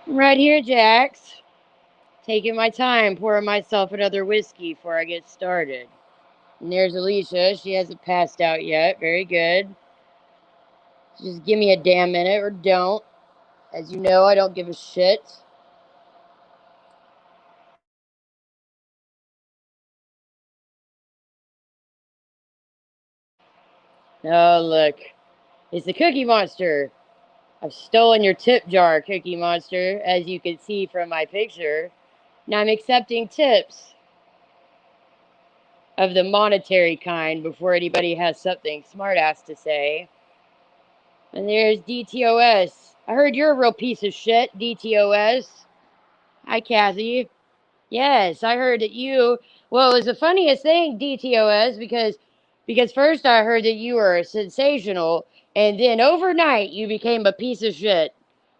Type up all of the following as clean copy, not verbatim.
I'm right here, Jax. Taking my time, pouring myself another whiskey before I get started. And there's Alicia. She hasn't passed out yet. Very good. Just give me a damn minute or don't. As you know, I don't give a shit. Oh, look. It's the Cookie Monster. I've stolen your tip jar, Cookie Monster, as you can see from my picture. Now I'm accepting tips of the monetary kind before anybody has something smartass to say. And there's DTOS. I heard you're a real piece of shit, DTOS. Hi, Kathy. Yes, I heard that you. Well, it was the funniest thing, DTOS, because first I heard that you were sensational, and then overnight you became a piece of shit,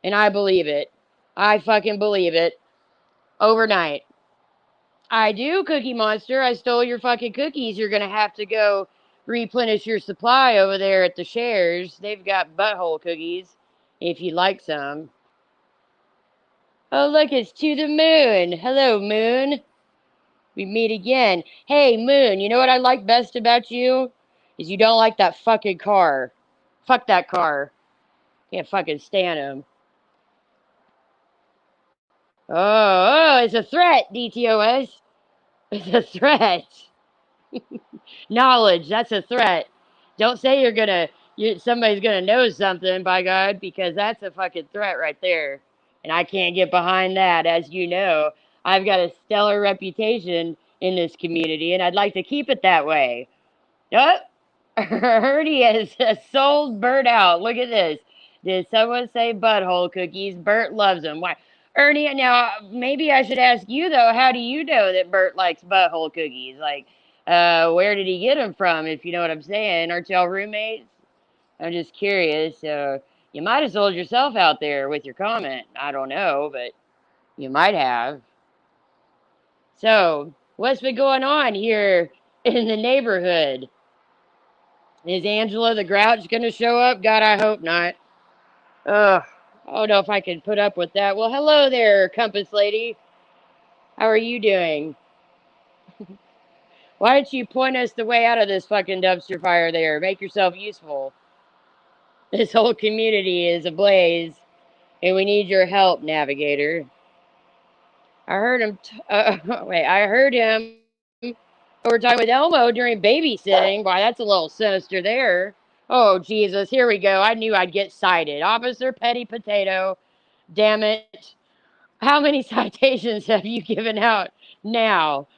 and I believe it. I fucking believe it. Overnight. I do, Cookie Monster. I stole your fucking cookies. You're gonna have to go replenish your supply over there at the shares. They've got butthole cookies, if you'd like some. Oh, look, it's to the moon. Hello, moon. We meet again. Hey, moon, you know what I like best about you? Is you don't like that fucking car. Fuck that car. Can't fucking stand him. Oh, it's a threat, DTOS. It's a threat. Knowledge, that's a threat. Don't say somebody's gonna know something, by God, because that's a fucking threat right there. And I can't get behind that. As you know, I've got a stellar reputation in this community, and I'd like to keep it that way. Oh, Ernie has sold Bert out. Look at this. Did someone say butthole cookies? Bert loves them. Why? Ernie, now maybe I should ask you though, how do you know that Bert likes butthole cookies? Like, where did he get them from, if you know what I'm saying? Aren't y'all roommates? I'm just curious. You might have sold yourself out there with your comment. I don't know, but you might have. So, what's been going on here in the neighborhood? Is Angela the Grouch going to show up? God, I hope not. Ugh. I don't know if I can put up with that. Well, hello there, Compass Lady. How are you doing? Why don't you point us the way out of this fucking dumpster fire there? Make yourself useful. This whole community is ablaze, and we need your help, Navigator. I heard him. Wait, I heard him over talking with Elmo during babysitting. Why, that's a little sinister there. Oh, Jesus, here we go. I knew I'd get cited. Officer Petty Potato, damn it. How many citations have you given out now?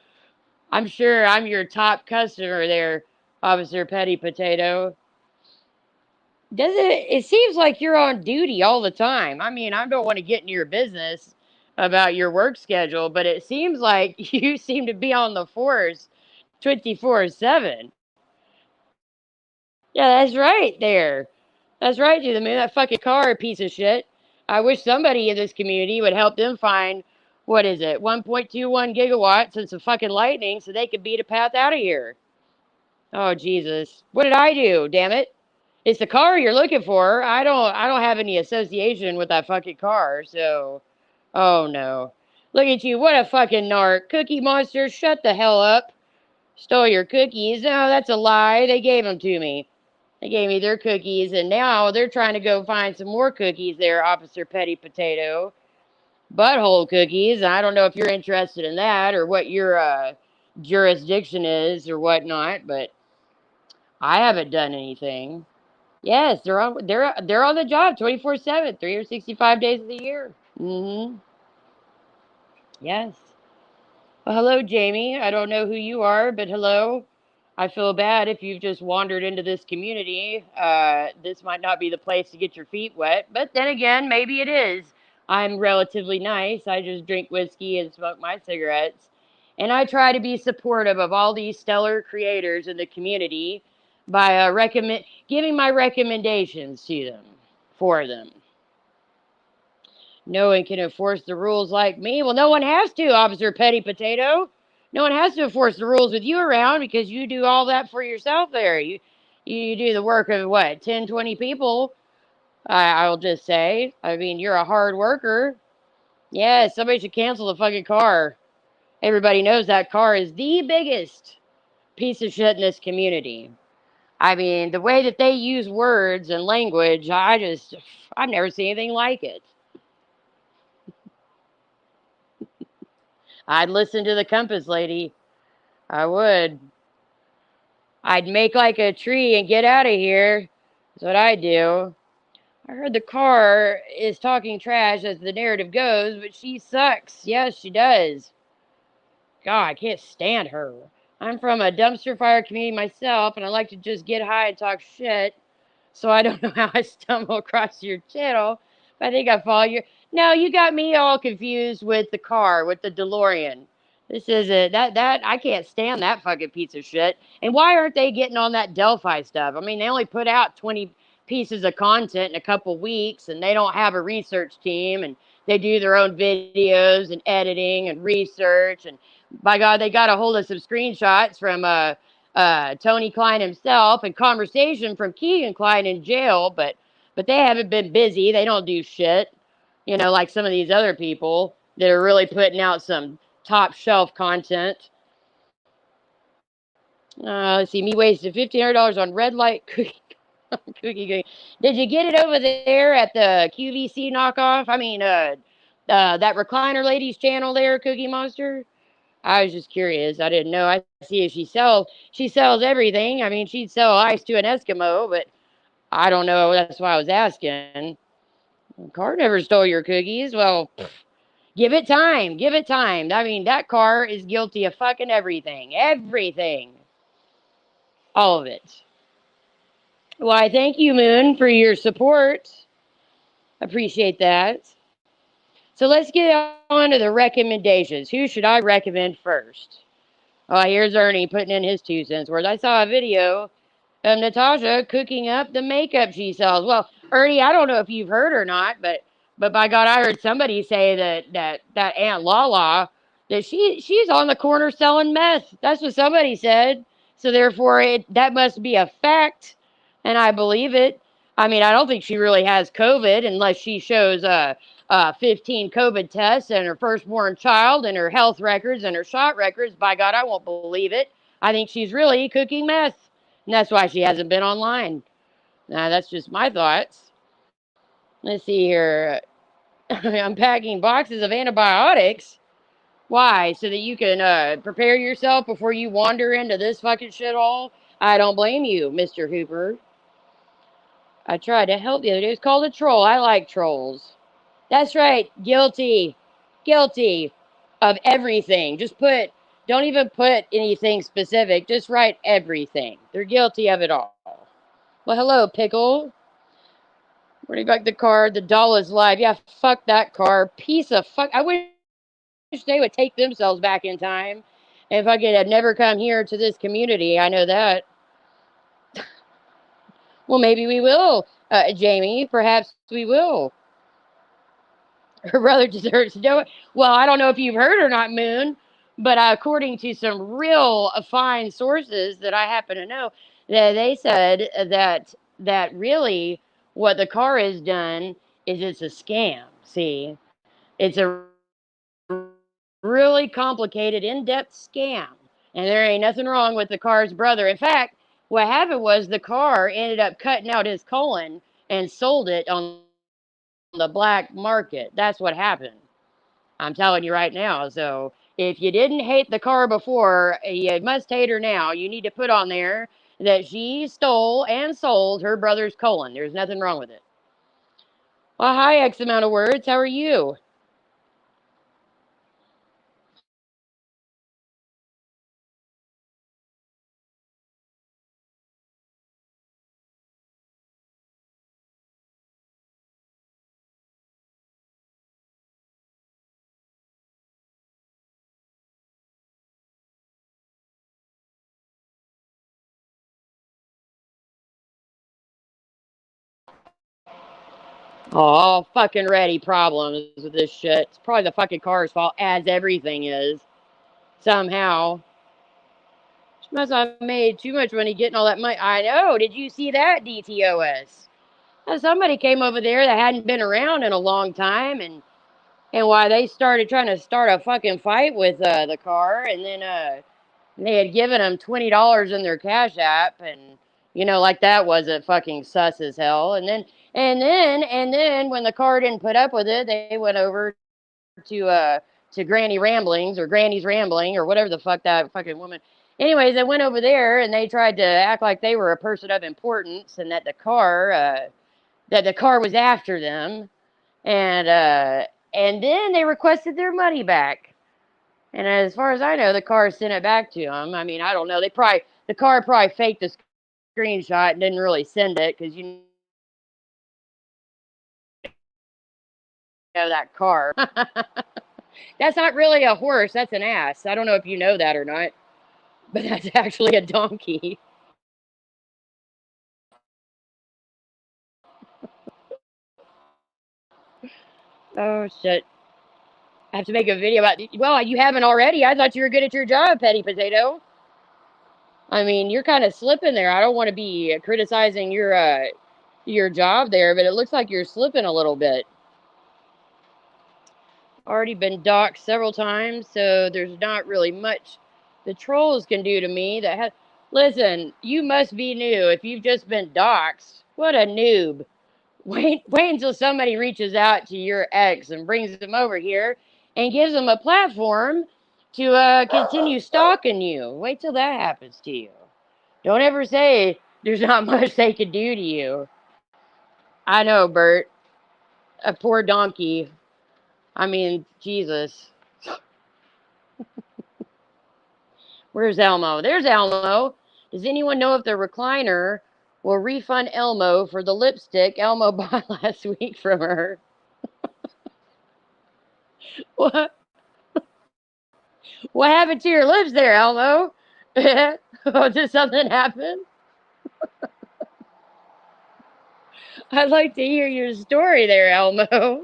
I'm sure I'm your top customer there, Officer Petty Potato. It seems like you're on duty all the time. I mean, I don't want to get into your business about your work schedule, but it seems like you seem to be on the force 24/7. Yeah, that's right there. That's right, to the moon. That fucking car, piece of shit. I wish somebody in this community would help them find, what is it, 1.21 gigawatts and some fucking lightning so they could beat a path out of here. Oh, Jesus. What did I do? Damn it. It's the car you're looking for. I don't have any association with that fucking car, so oh no. Look at you, what a fucking narc. Cookie Monster, shut the hell up. Stole your cookies. No, that's a lie. They gave them to me. They gave me their cookies, and now they're trying to go find some more cookies there, Officer Petty Potato. Butthole cookies. I don't know if you're interested in that or what your jurisdiction is or whatnot, but I haven't done anything. Yes, they're on the job 24/7, 365 days of the year. Mm-hmm. Yes. Well, hello, Jamie. I don't know who you are, but hello. I feel bad if you've just wandered into this community. This might not be the place to get your feet wet, but then again, maybe it is. I'm relatively nice. I just drink whiskey and smoke my cigarettes. And I try to be supportive of all these stellar creators in the community by giving my recommendations to them, for them. No one can enforce the rules like me. Well, no one has to, Officer Petty Potato. No one has to enforce the rules with you around because you do all that for yourself there. You do the work of what, 10, 20 people, I'll just say. I mean, you're a hard worker. Yeah, somebody should cancel the fucking car. Everybody knows that car is the biggest piece of shit in this community. I mean, the way that they use words and language, I've never seen anything like it. I'd listen to the Compass lady. I would. I'd make like a tree and get out of here. That's what I do. I heard the car is talking trash as the narrative goes, but she sucks. Yes, she does. God, I can't stand her. I'm from a dumpster fire community myself, and I like to just get high and talk shit. So I don't know how I stumbled across your channel, but I think I follow you. No, you got me all confused with the car, with the DeLorean. This is it. That I can't stand that fucking piece of shit. And why aren't they getting on that Delphi stuff? I mean, they only put out 20 pieces of content in a couple weeks, and they don't have a research team, and they do their own videos and editing and research. And by God, they got a hold of some screenshots from Tony Klein himself and conversation from Keegan Klein in jail, but they haven't been busy. They don't do shit, like some of these other people that are really putting out some top shelf content. Let's see, me wasted $1,500 on red light cookie. Did you get it over there at the QVC knockoff? I mean, that recliner lady's channel there, Cookie Monster. I was just curious. I didn't know. I see if she sells everything. I mean, she'd sell ice to an Eskimo, but I don't know. That's why I was asking. Car never stole your cookies. Well, give it time. Give it time. I mean, that car is guilty of fucking everything. Everything. All of it. Why, thank you, Moon, for your support. Appreciate that. So let's get on to the recommendations. Who should I recommend first? Oh, here's Ernie putting in his 2 cents worth. I saw a video of Natasha cooking up the makeup she sells. Well, Ernie, I don't know if you've heard or not, but by God, I heard somebody say that Aunt Lala that she's on the corner selling meth. That's what somebody said. So therefore, that must be a fact, and I believe it. I mean, I don't think she really has COVID unless she shows 15 COVID tests and her firstborn child and her health records and her shot records. By God, I won't believe it. I think she's really cooking meth. And that's why she hasn't been online. Now, that's just my thoughts. Let's see here. I'm packing boxes of antibiotics. Why? So that you can prepare yourself before you wander into this fucking shithole? I don't blame you, Mr. Hooper. I tried to help the other day. It's called a troll. I like trolls. That's right. Guilty. Guilty of everything. Don't even put anything specific. Just write everything. They're guilty of it all. Well, hello, Pickle. Where do you like the car? The doll is live. Yeah, fuck that car. Piece of fuck. I wish they would take themselves back in time. And if I could have never come here to this community, I know that. Well, maybe we will, Jamie. Perhaps we will. Her brother deserves to know it. Well, I don't know if you've heard or not, Moon, but according to some real fine sources that I happen to know, that they said that really what the car has done is it's a scam. See, it's a really complicated, in-depth scam, and there ain't nothing wrong with the car's brother. In fact, what happened was the car ended up cutting out his colon and sold it on the black market. That's what happened. I'm telling you right now. So if you didn't hate the car before, you must hate her now. You need to put on there that she stole and sold her brother's colon. There's nothing wrong with it. Well, hi, X amount of words. How are you? Oh, fucking ready problems with this shit. It's probably the fucking car's fault, as everything is. Somehow. She must have made too much money getting all that money. I know. Did you see that, DTOS? Somebody came over there that hadn't been around in a long time, and and why they started trying to start a fucking fight with the car, and then they had given them $20 in their Cash App, and like that wasn't fucking sus as hell. And then when the car didn't put up with it, they went over to Granny Ramblings or Granny's Rambling or whatever the fuck that fucking woman. Anyways, they went over there and they tried to act like they were a person of importance and that the car was after them, and then they requested their money back. And as far as I know, the car sent it back to them. I mean, I don't know. The car probably faked the screenshot and didn't really send it because that car. That's not really a horse. That's an ass. I don't know if you know that or not, but that's actually a donkey. Oh shit! I have to make a video about. Well, you haven't already. I thought you were good at your job, Petty Potato. I mean, you're kind of slipping there. I don't want to be criticizing your job there, but it looks like you're slipping a little bit. Already been doxxed several times, so there's not really much the trolls can do to me. Listen, you must be new if you've just been doxxed. What a noob. Wait until somebody reaches out to your ex and brings them over here and gives them a platform to continue stalking you. Wait till that happens to you. Don't ever say there's not much they could do to you. I know, Bert. A poor donkey. I mean, Jesus. Where's Elmo? There's Elmo. Does anyone know if the recliner will refund Elmo for the lipstick Elmo bought last week from her? What? What happened to your lips there, Elmo? Oh, did something happen? I'd like to hear your story there, Elmo.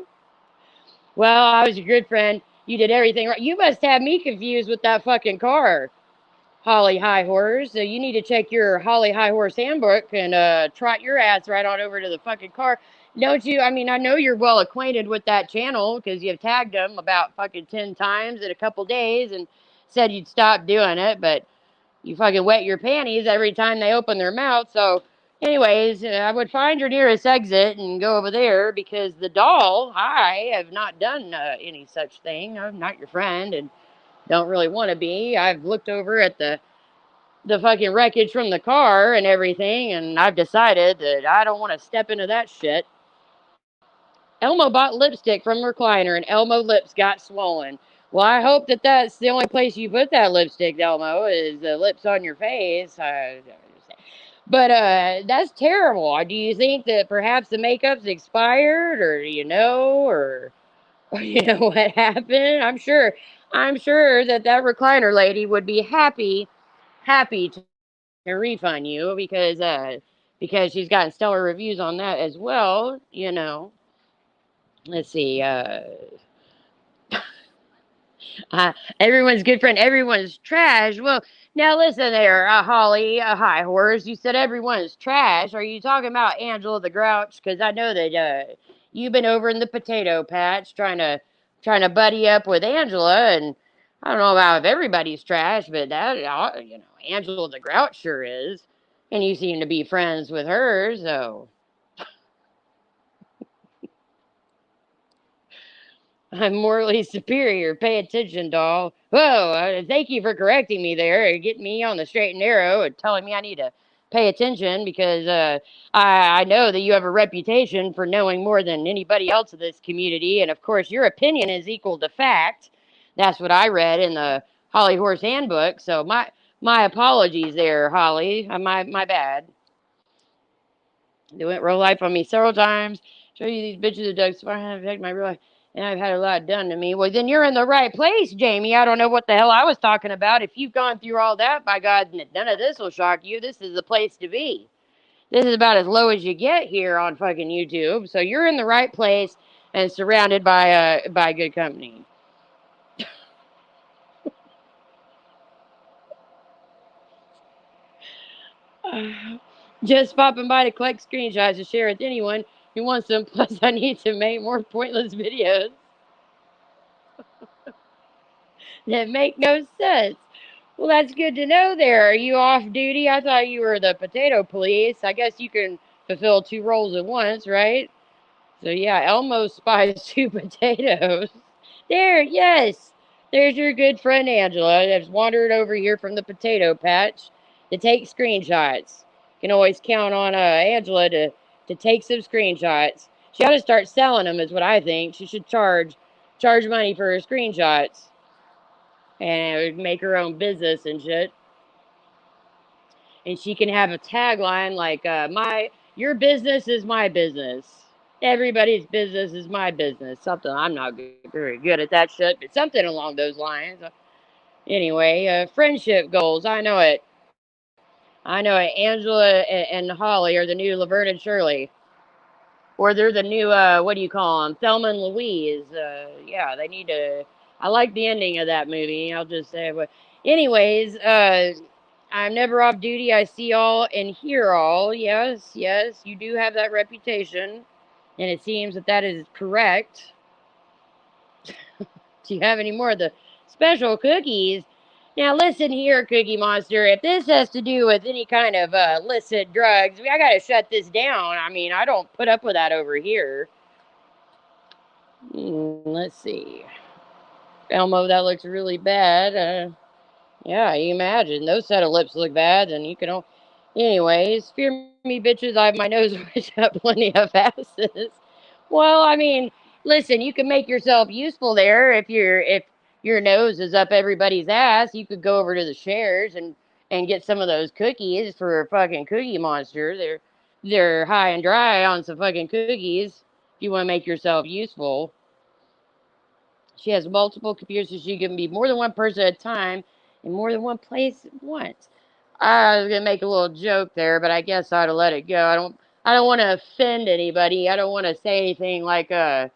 Well, I was your good friend. You did everything right. You must have me confused with that fucking car, Holly High Horse. So you need to check your Holly High Horse handbook and trot your ass right on over to the fucking car. Don't you? I mean, I know you're well acquainted with that channel because you've tagged them about fucking 10 times in a couple days and said you'd stop doing it, but you fucking wet your panties every time they open their mouth. So, anyways, I would find your nearest exit and go over there because the doll, I have not done any such thing. I'm not your friend and don't really want to be. I've looked over at the fucking wreckage from the car and everything, and I've decided that I don't want to step into that shit. Elmo bought lipstick from recliner, and Elmo lips got swollen. Well, I hope that that's the only place you put that lipstick, Elmo, is the lips on your face. But that's terrible. Do you think that perhaps the makeup's expired, or do you know, or you know what happened? I'm sure that recliner lady would be happy to refund you because she's gotten stellar reviews on that as well. Let's see. Everyone's good friend. Everyone's trash. Well, now listen there, Holly, High Horse. You said everyone's trash. Are you talking about Angela the Grouch? Because I know that you've been over in the potato patch trying to buddy up with Angela, and I don't know about if everybody's trash, but that Angela the Grouch sure is, and you seem to be friends with her, so. I'm morally superior. Pay attention, doll. Whoa, thank you for correcting me there and getting me on the straight and narrow and telling me I need to pay attention because I know that you have a reputation for knowing more than anybody else in this community. And of course, your opinion is equal to fact. That's what I read in the Holly Horse Handbook. So my apologies there, Holly. My bad. They went real life on me several times. Show you these bitches that dug smart have affected my real life. And I've had a lot done to me. Well, then you're in the right place, Jamie. I don't know what the hell I was talking about. If you've gone through all that, by God, none of this will shock you. This is the place to be. This is about as low as you get here on fucking YouTube. So you're in the right place and surrounded by good company. Just popping by to collect screenshots to share with anyone who wants them. Plus, I need to make more pointless videos. that make no sense. Well, that's good to know there. Are you off duty? I thought you were the potato police. I guess you can fulfill two roles at once, right? So yeah, Elmo spies two potatoes. There, yes. There's your good friend Angela that's wandered over here from the potato patch to take screenshots. You can always count on Angela to take some screenshots. She ought to start selling them, is what I think. She should charge money for her screenshots and make her own business and shit. And she can have a tagline like my your business is my business. Everybody's business is my business. Something I'm not very good at that shit, but something along those lines. Anyway, friendship goals. I know it. I know it. Angela and Holly are the new Laverne and Shirley, or they're the new what do you call them? Thelma and Louise. Yeah, they need to. I like the ending of that movie. I'll just say, but anyways, I'm never off duty. I see all and hear all. Yes, yes, you do have that reputation, and it seems that that is correct. Do you have any more of the special cookies? Now, listen here, Cookie Monster. If this has to do with any kind of illicit drugs, I gotta shut this down. I mean, I don't put up with that over here. Let's see. Elmo, that looks really bad. Yeah, you imagine those set of lips look bad, and you can. Anyways, fear me, bitches. I have my nose which up plenty of asses. Well, I mean, listen, you can make yourself useful there if your nose is up everybody's ass. You could go over to the shares and get some of those cookies for a fucking Cookie Monster. They're high and dry on some fucking cookies. If you want to make yourself useful. She has multiple computers, so she can be more than one person at a time in more than one place at once. I was gonna make a little joke there, but I guess I ought to let it go. I don't want to offend anybody. I don't want to say anything like well,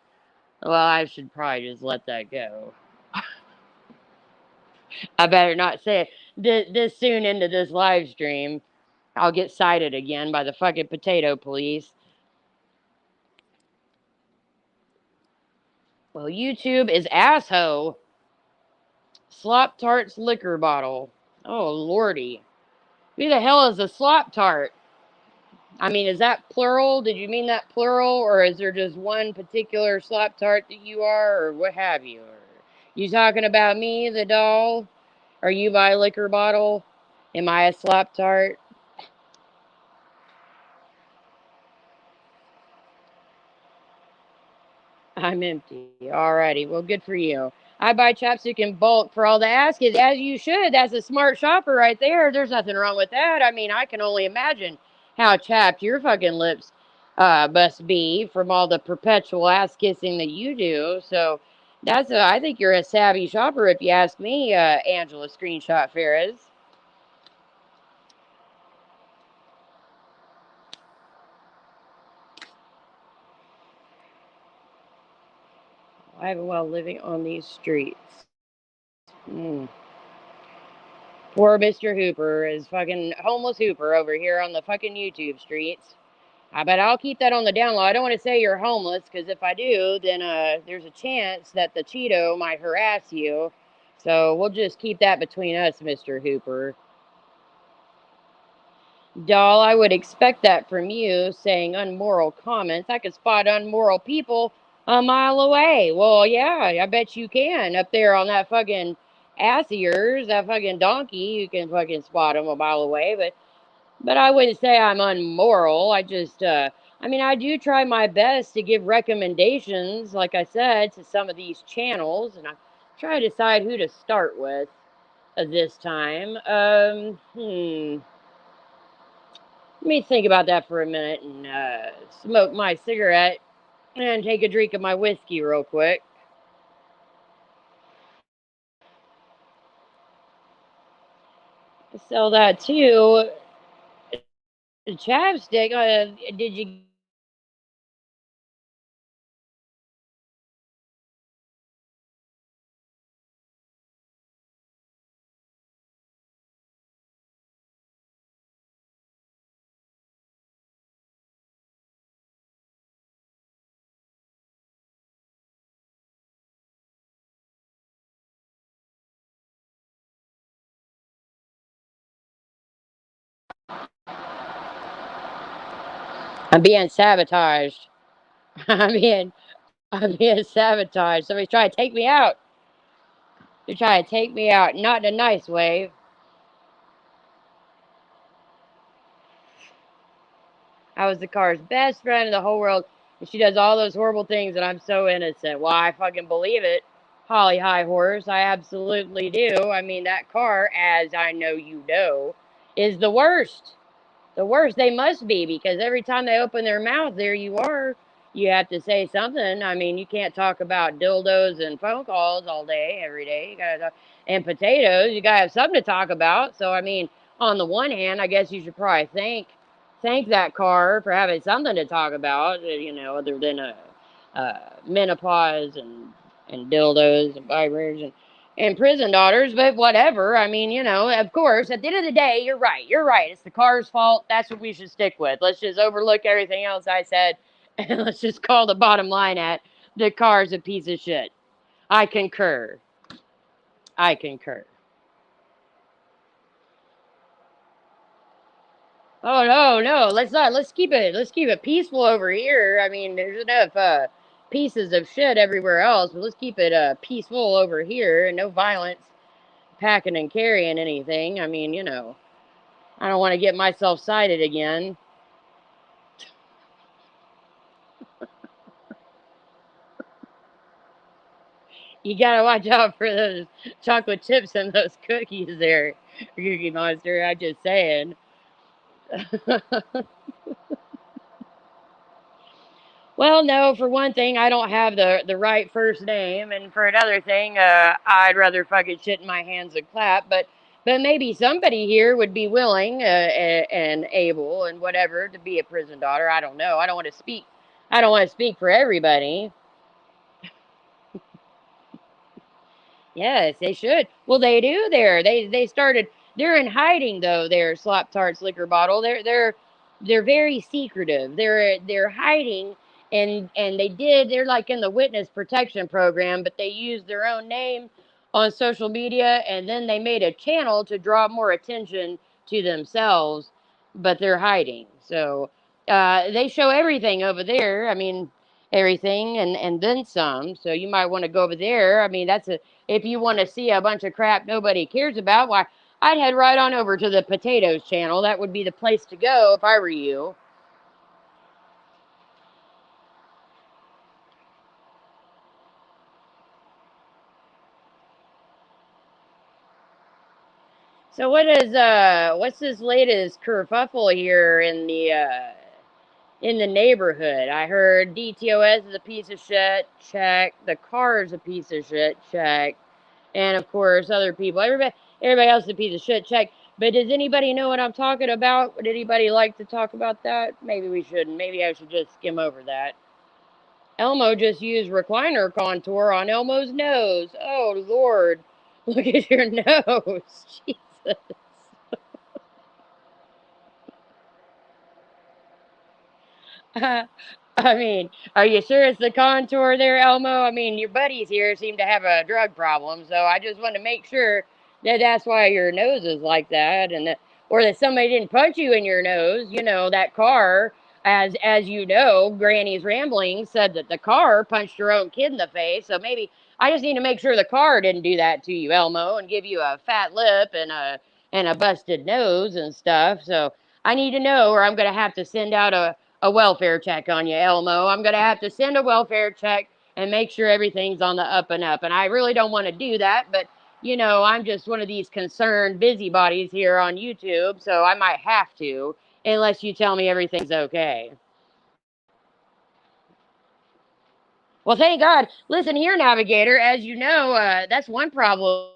I should probably just let that go. I better not say it this soon into this live stream. I'll get cited again by the fucking potato police. Well, YouTube is asshole. Slop Tart's liquor bottle. Oh lordy. Who the hell is a slop tart? I mean, is that plural? Did you mean that plural? Or is there just one particular slop tart that you are, or what have you? Or you talking about me, the doll? Are you my liquor bottle? Am I a slop tart? I'm empty. Alrighty. Well, good for you. I buy chapstick in bulk for all the ask is, as you should. That's a smart shopper right there. There's nothing wrong with that. I mean, I can only imagine how chapped your fucking lips must be from all the perpetual ass kissing that you do. So I think you're a savvy shopper if you ask me, Angela Screenshot Ferris. I have a while living on these streets. Mm. Poor Mr. Hooper is fucking homeless Hooper over here on the fucking YouTube streets. I bet I'll keep that on the down low. I don't want to say you're homeless because if I do, then there's a chance that the Cheeto might harass you. So we'll just keep that between us, Mr. Hooper. Doll, I would expect that from you saying unmoral comments. I could spot unmoral people a mile away. Well, yeah, I bet you can. Up there on that fucking ass of yours, that fucking donkey, you can fucking spot them a mile away. But I wouldn't say I'm unmoral. I mean, I do try my best to give recommendations, like I said, to some of these channels, and I try to decide who to start with this time. Let me think about that for a minute and smoke my cigarette and take a drink of my whiskey real quick. Sell that too. Chapstick. Did you I'm being sabotaged. I'm being sabotaged. Somebody's trying to take me out. They're trying to take me out, not in a nice way. I was the car's best friend in the whole world, and she does all those horrible things, and I'm so innocent. Well, I fucking believe it. Holly High Horse, I absolutely do. I mean, that car, as I know you know, is the worst. The worst they must be because every time they open their mouth, there you are. You have to say something. I mean, you can't talk about dildos and phone calls all day, every day. You gotta talk, and potatoes. You gotta have something to talk about. So, I mean, on the one hand, I guess you should probably thank that car for having something to talk about. Other than menopause and dildos and vibrators and prison daughters, but whatever. I mean, of course, at the end of the day, you're right. You're right. It's the car's fault. That's what we should stick with. Let's just overlook everything else I said and let's just call the bottom line at the car's a piece of shit. I concur. I concur. Oh no, no, let's not. Let's keep it peaceful over here. I mean, there's enough pieces of shit everywhere else, but let's keep it peaceful over here and no violence, packing and carrying anything. I mean, I don't want to get myself cited again. You gotta watch out for those chocolate chips and those cookies there, Cookie Monster. I'm just saying. Well, no, for one thing, I don't have the right first name, and for another thing, I'd rather fucking shit in my hands and clap. But maybe somebody here would be willing and able and whatever to be a prison daughter. I don't know. I don't want to speak. I don't want to speak for everybody. Yes, they should. Well, they do there. They started. They're in hiding though. Their Slop Tarts liquor bottle. They're very secretive. They're hiding, and they're like in the witness protection program, but they used their own name on social media, and then they made a channel to draw more attention to themselves. But they're hiding, so they show everything over there. I mean, everything and then some. So you might want to go over there. I mean, that's a if you want to see a bunch of crap nobody cares about, why, I'd head right on over to the potatoes channel. That would be the place to go if I were you. So what's this latest kerfuffle here in the neighborhood? I heard DTOS is a piece of shit, check. The car is a piece of shit, check. And of course other people. Everybody else is a piece of shit, check. But does anybody know what I'm talking about? Would anybody like to talk about that? Maybe we shouldn't. Maybe I should just skim over that. Elmo just used recliner contour on Elmo's nose. Oh, Lord. Look at your nose. Jesus. I mean, are you sure it's the contour there, Elmo? I mean, your buddies here seem to have a drug problem, so I just want to make sure that that's why your nose is like that, or that somebody didn't punch you in your nose. That car, as you know, Granny's Rambling said that the car punched her own kid in the face. So maybe I just need to make sure the car didn't do that to you, Elmo, and give you a fat lip and a busted nose and stuff. So I need to know, or I'm gonna have to send out a welfare check on you, Elmo. I'm going to have to send a welfare check and make sure everything's on the up and up. And I really don't want to do that, but I'm just one of these concerned busybodies here on YouTube, so I might have to, unless you tell me everything's okay. Well, thank God. Listen here, Navigator. As you know, that's one problem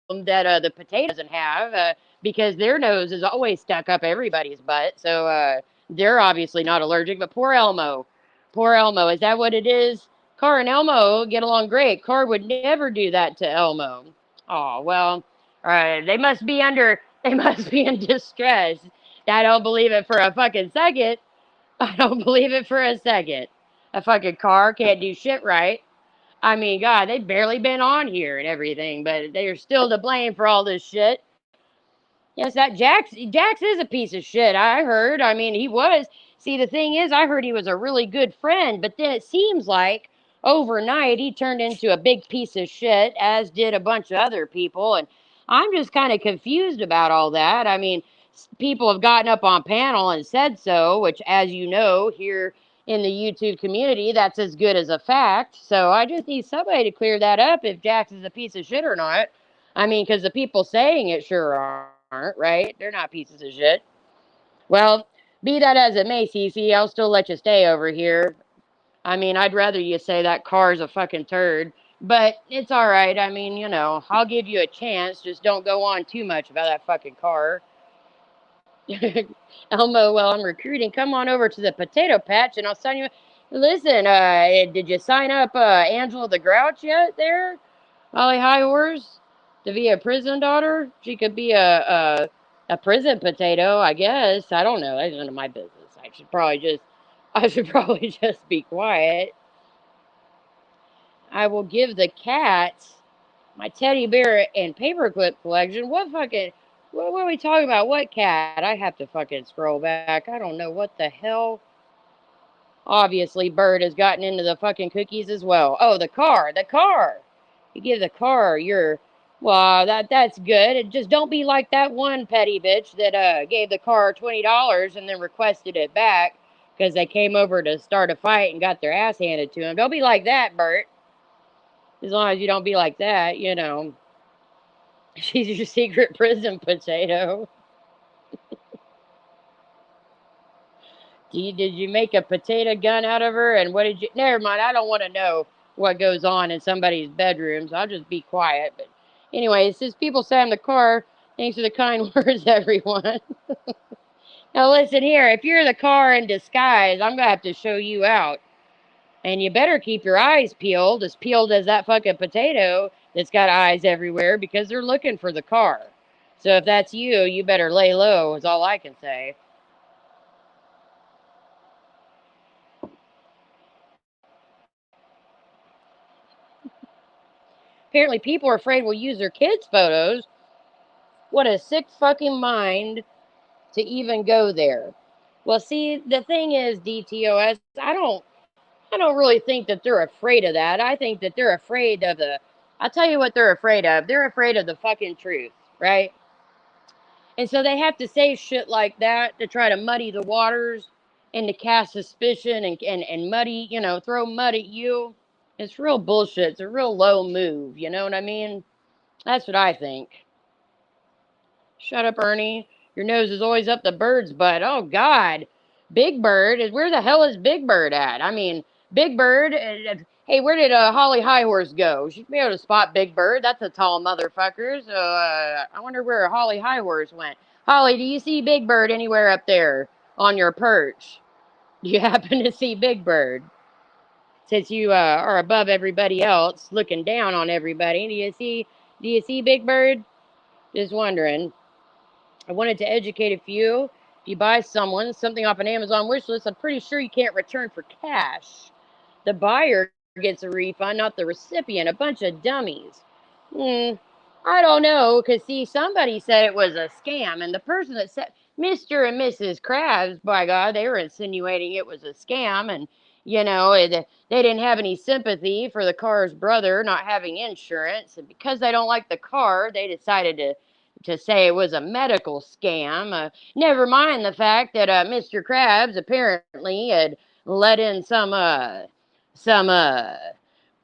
that the potato doesn't have because their nose is always stuck up everybody's butt. So they're obviously not allergic. But poor Elmo, poor Elmo. Is that what it is? Car and Elmo get along great. Car would never do that to Elmo. Oh well, they must be under. They must be in distress. I don't believe it for a fucking second. I don't believe it for a second. A fucking car can't do shit right. I mean, God, they've barely been on here and everything, but they're still to blame for all this shit. Yes, that Jax is a piece of shit. I heard. I mean, he was. See, the thing is, I heard he was a really good friend, but then it seems like overnight he turned into a big piece of shit, as did a bunch of other people. And I'm just kind of confused about all that. I mean, people have gotten up on panel and said so, which, as you know, here in the YouTube community, that's as good as a fact. So I just need somebody to clear that up if Jax is a piece of shit or not. I mean, because the people saying it sure aren't, right? They're not pieces of shit. Well, be that as it may, Cece, I'll still let you stay over here. I mean, I'd rather you say that car's a fucking turd, but it's all right. I mean, I'll give you a chance. Just don't go on too much about that fucking car. Elmo, well, I'm recruiting. Come on over to the potato patch and I'll sign you. Listen, did you sign up Angela the Grouch yet there? Holly High Horse to be a prison daughter? She could be a prison potato, I guess. I don't know. That's none of my business. I should probably just be quiet. I will give the cats my teddy bear and paperclip collection. What are we talking about? What cat? I have to fucking scroll back. I don't know what the hell. Obviously, Bird has gotten into the fucking cookies as well. Oh, the car. You give the car your, well, that's good. And just don't be like that one petty bitch that gave the car $20 and then requested it back because they came over to start a fight and got their ass handed to them. Don't be like that, Bert. As long as you don't be like that. She's your secret prison potato. Did you make a potato gun out of her? And what did you? Never mind. I don't want to know what goes on in somebody's bedrooms. I'll just be quiet. But anyway, it says people say I'm the car. Thanks for the kind words, everyone. Now listen here. If you're the car in disguise, I'm gonna have to show you out. And you better keep your eyes peeled as that fucking potato that's got eyes everywhere because they're looking for the car. So if that's you, you better lay low, is all I can say. Apparently, people are afraid we'll use their kids' photos. What a sick fucking mind to even go there. Well, see, the thing is, DTOS, I don't really think that they're afraid of that. I think that they're afraid of I'll tell you what they're afraid of. They're afraid of the fucking truth, right? And so they have to say shit like that to try to muddy the waters and to cast suspicion and muddy, throw mud at you. It's real bullshit. It's a real low move. You know what I mean? That's what I think. Shut up, Ernie. Your nose is always up the bird's butt. Oh, God. Big Bird is where the hell is Big Bird at? I mean, Big Bird. Hey, where did Holly High Horse go? She'd be able to spot Big Bird. That's a tall motherfucker. So I wonder where Holly High Horse went. Holly, do you see Big Bird anywhere up there on your perch? Do you happen to see Big Bird? Since you are above everybody else, looking down on everybody, Do you see Big Bird? Just wondering. I wanted to educate a few. If you buy someone something off an Amazon wish list, I'm pretty sure you can't return for cash. The buyer gets a refund, not the recipient. A bunch of dummies. Hmm. I don't know, because see, somebody said it was a scam, and the person that said Mr. and Mrs. Krabs, by God, they were insinuating it was a scam, and they didn't have any sympathy for the car's brother not having insurance, and because they don't like the car, they decided to say it was a medical scam. Never mind the fact that Mr. Krabs apparently had let in some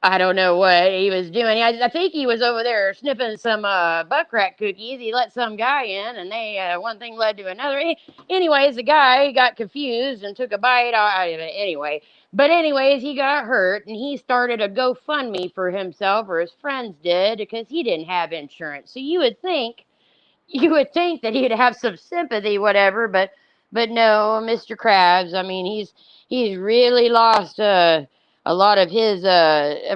I don't know what he was doing. I think he was over there sniffing some butt crack cookies. He let some guy in, and they one thing led to another. Anyways, the guy got confused and took a bite. Anyways, he got hurt, and he started a GoFundMe for himself, or his friends did, because he didn't have insurance. So you would think that he'd have some sympathy, whatever, but no, Mr. Krabs. I mean, he's really lost a lot of his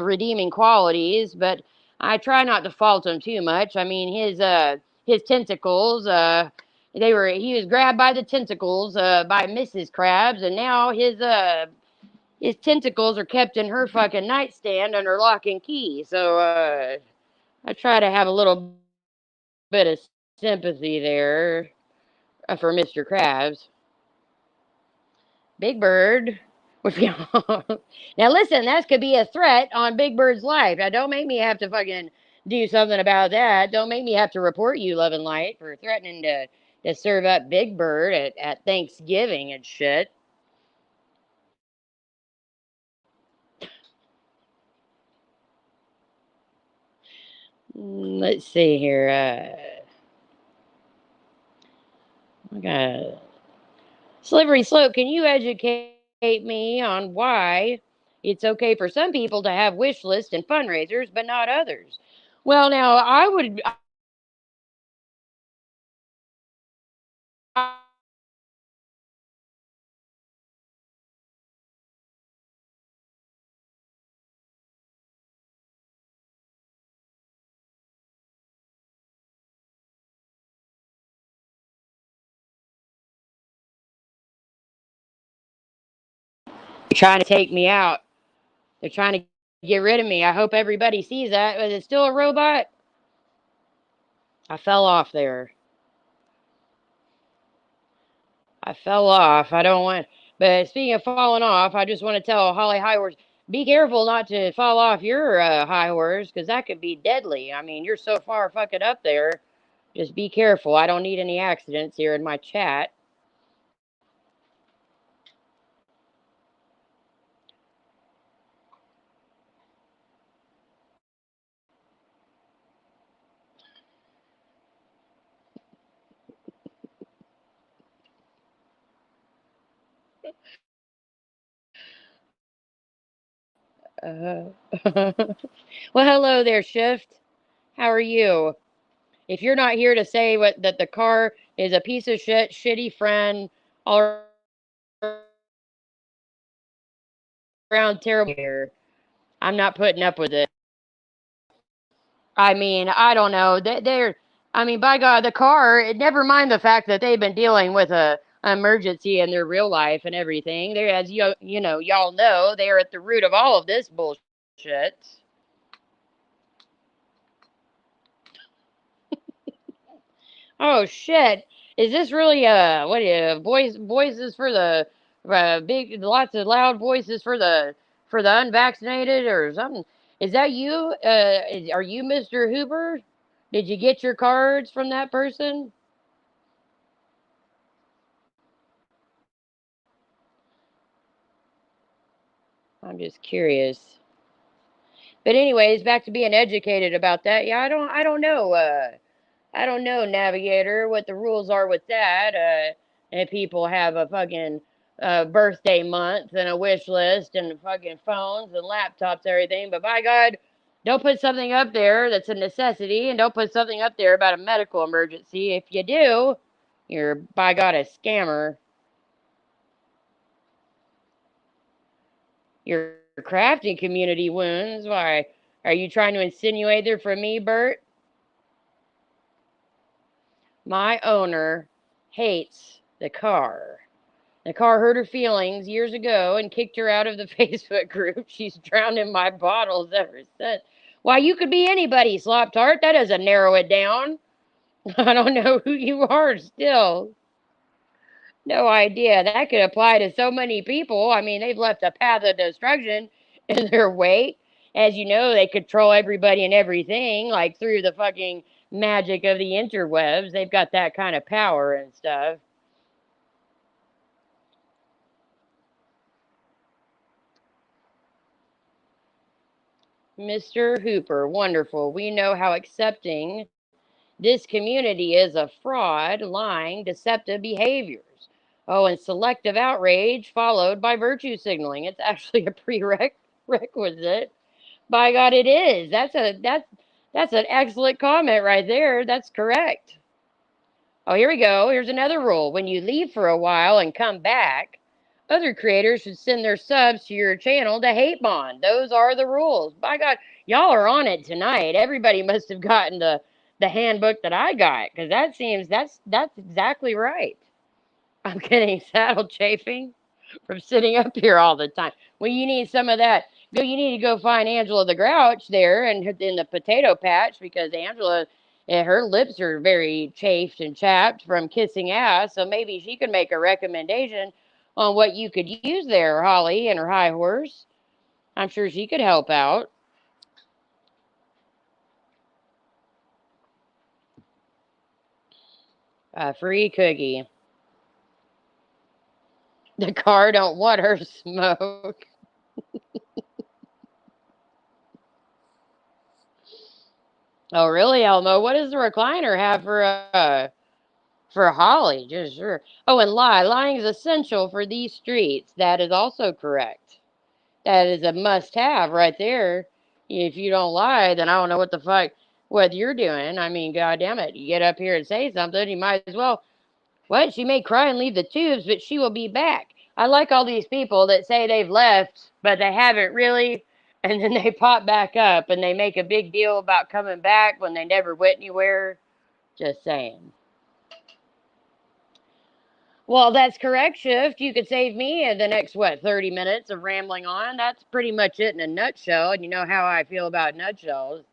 redeeming qualities, but I try not to fault him too much. I mean, his tentacles. He was grabbed by the tentacles by Mrs. Krabs, and now his tentacles are kept in her fucking nightstand under lock and key. So I try to have a little bit of sympathy there for Mr. Krabs. Big Bird would be now listen, that could be a threat on Big Bird's life. Now don't make me have to fucking do something about that. Don't make me have to report you, Love and Light, for threatening to serve up Big Bird at Thanksgiving and shit. Let's see here. Okay. Slippery Slope, can you educate me on why it's okay for some people to have wish lists and fundraisers, but not others? Well, now I'm trying to take me out. They're trying to get rid of me. I hope everybody sees that. Is it still a robot? I fell off there. I fell off. I don't want. But speaking of falling off, I just want to tell Holly High Horse, be careful not to fall off your high horse, because that could be deadly. I mean, you're so far fucking up there. Just be careful. I don't need any accidents here in my chat. Uh, well, hello there, Shift. How are you? If you're not here to say what that the car is a piece of shit, shitty friend, all around terrible here, I'm not putting up with it. I mean, I don't know. I mean, by God, the car. Never mind the fact that they've been dealing with a emergency in their real life and everything. They, as y'all know, they are at the root of all of this bullshit. Oh shit! Is this really what voices for the big lots of loud voices for the unvaccinated or something? Is that you? Are you Mr. Hooper? Did you get your cards from that person? I'm just curious. But anyways, back to being educated about that. Yeah, I don't know. I don't know, Navigator, what the rules are with that. And people have a fucking birthday month and a wish list and fucking phones and laptops, and everything. But by God, don't put something up there that's a necessity, and don't put something up there about a medical emergency. If you do, you're by God a scammer. Your crafting community wounds. Why? Are you trying to insinuate they're from me, Bert? My owner hates the car. The car hurt her feelings years ago and kicked her out of the Facebook group. She's drowned in my bottles ever since. Why, you could be anybody, Slop Tart. That doesn't narrow it down. I don't know who you are still. No idea. That could apply to so many people. I mean, they've left a path of destruction in their wake. As you know, they control everybody and everything, like through the fucking magic of the interwebs. They've got that kind of power and stuff. Mr. Hooper, wonderful. We know how accepting this community is of fraud, lying, deceptive behaviors. Oh, and selective outrage followed by virtue signaling. It's actually a prerequisite. By God, it is. That's an excellent comment right there. That's correct. Oh, here we go. Here's another rule. When you leave for a while and come back, other creators should send their subs to your channel to hate bond. Those are the rules. By God, y'all are on it tonight. Everybody must have gotten the handbook that I got, because that's exactly right. I'm getting saddle chafing from sitting up here all the time. Well, you need some of that. You need to go find Angela the Grouch there and in the potato patch, because Angela, her lips are very chafed and chapped from kissing ass. So maybe she can make a recommendation on what you could use there, Holly and her high horse. I'm sure she could help out. A free cookie. The car don't want her smoke. Oh, really, Elmo? What does the recliner have for Holly? Just sure. Oh, and lying is essential for these streets. That is also correct. That is a must-have right there. If you don't lie, then I don't know what you're doing. I mean, God damn it, you get up here and say something, you might as well. What? She may cry and leave the tubes, but she will be back. I like all these people that say they've left, but they haven't really, and then they pop back up and they make a big deal about coming back when they never went anywhere. Just saying. Well, that's correct, Shift. You could save me in the next, 30 minutes of rambling on. That's pretty much it in a nutshell, and you know how I feel about nutshells.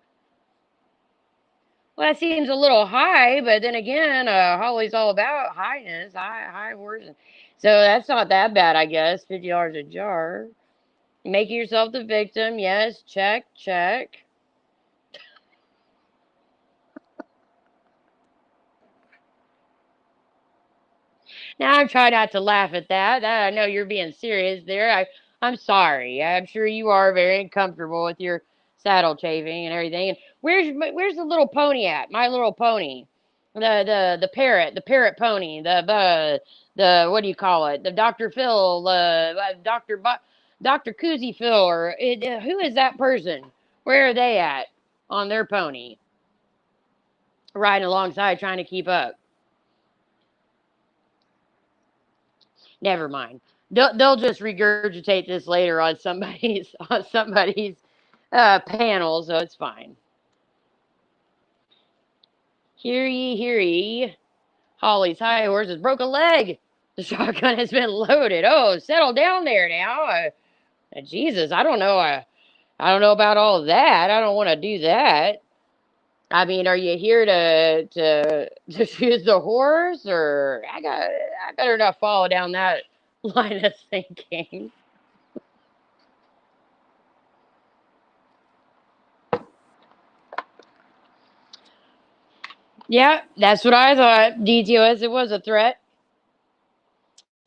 Well, that seems a little high, but then again, Holly's all about highness, high horses. So that's not that bad, I guess. $50 a jar. Make yourself the victim. Yes, check, check. Now I'm trying not to laugh at that. I know you're being serious there. I'm sorry. I'm sure you are very uncomfortable with your saddle chafing and everything. And where's the little pony at? My little pony, the parrot pony, the what do you call it? The Dr. Phil, Dr. Koozie Phil, or who is that person? Where are they at on their pony? Riding alongside, trying to keep up. Never mind. They'll just regurgitate this later on somebody's on somebody's panel, so it's fine. Hear ye. Holly's high horse has broke a leg. The shotgun has been loaded. Oh, settle down there now. Jesus, I don't know. I don't know about all of that. I don't want to do that. I mean, are you here to choose the horse, or I better not follow down that line of thinking. Yeah, that's what I thought. DTOS, it was a threat.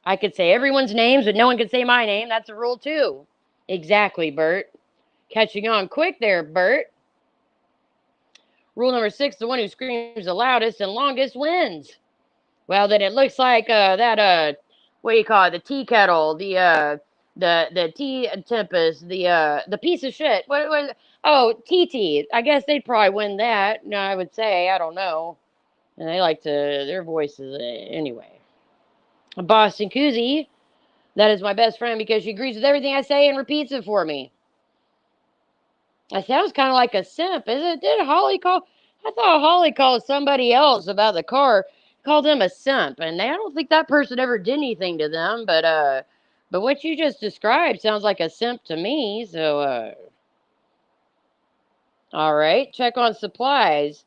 I could say everyone's names, but no one could say my name. That's a rule too. Exactly, Bert. Catching on quick there, Bert. Rule number 6: the one who screams the loudest and longest wins. Well, then it looks like that what do you call it? The tea kettle, the tea tempest, the piece of shit. Oh, TT. I guess they'd probably win that. No, I would say. I don't know. And they like to their voices anyway. Boston Koozie. That is my best friend because she agrees with everything I say and repeats it for me. That sounds kind of like a simp, is it? Did Holly call? I thought Holly called somebody else about the car, called them a simp, and I don't think that person ever did anything to them. But what you just described sounds like a simp to me. So, all right, check on supplies.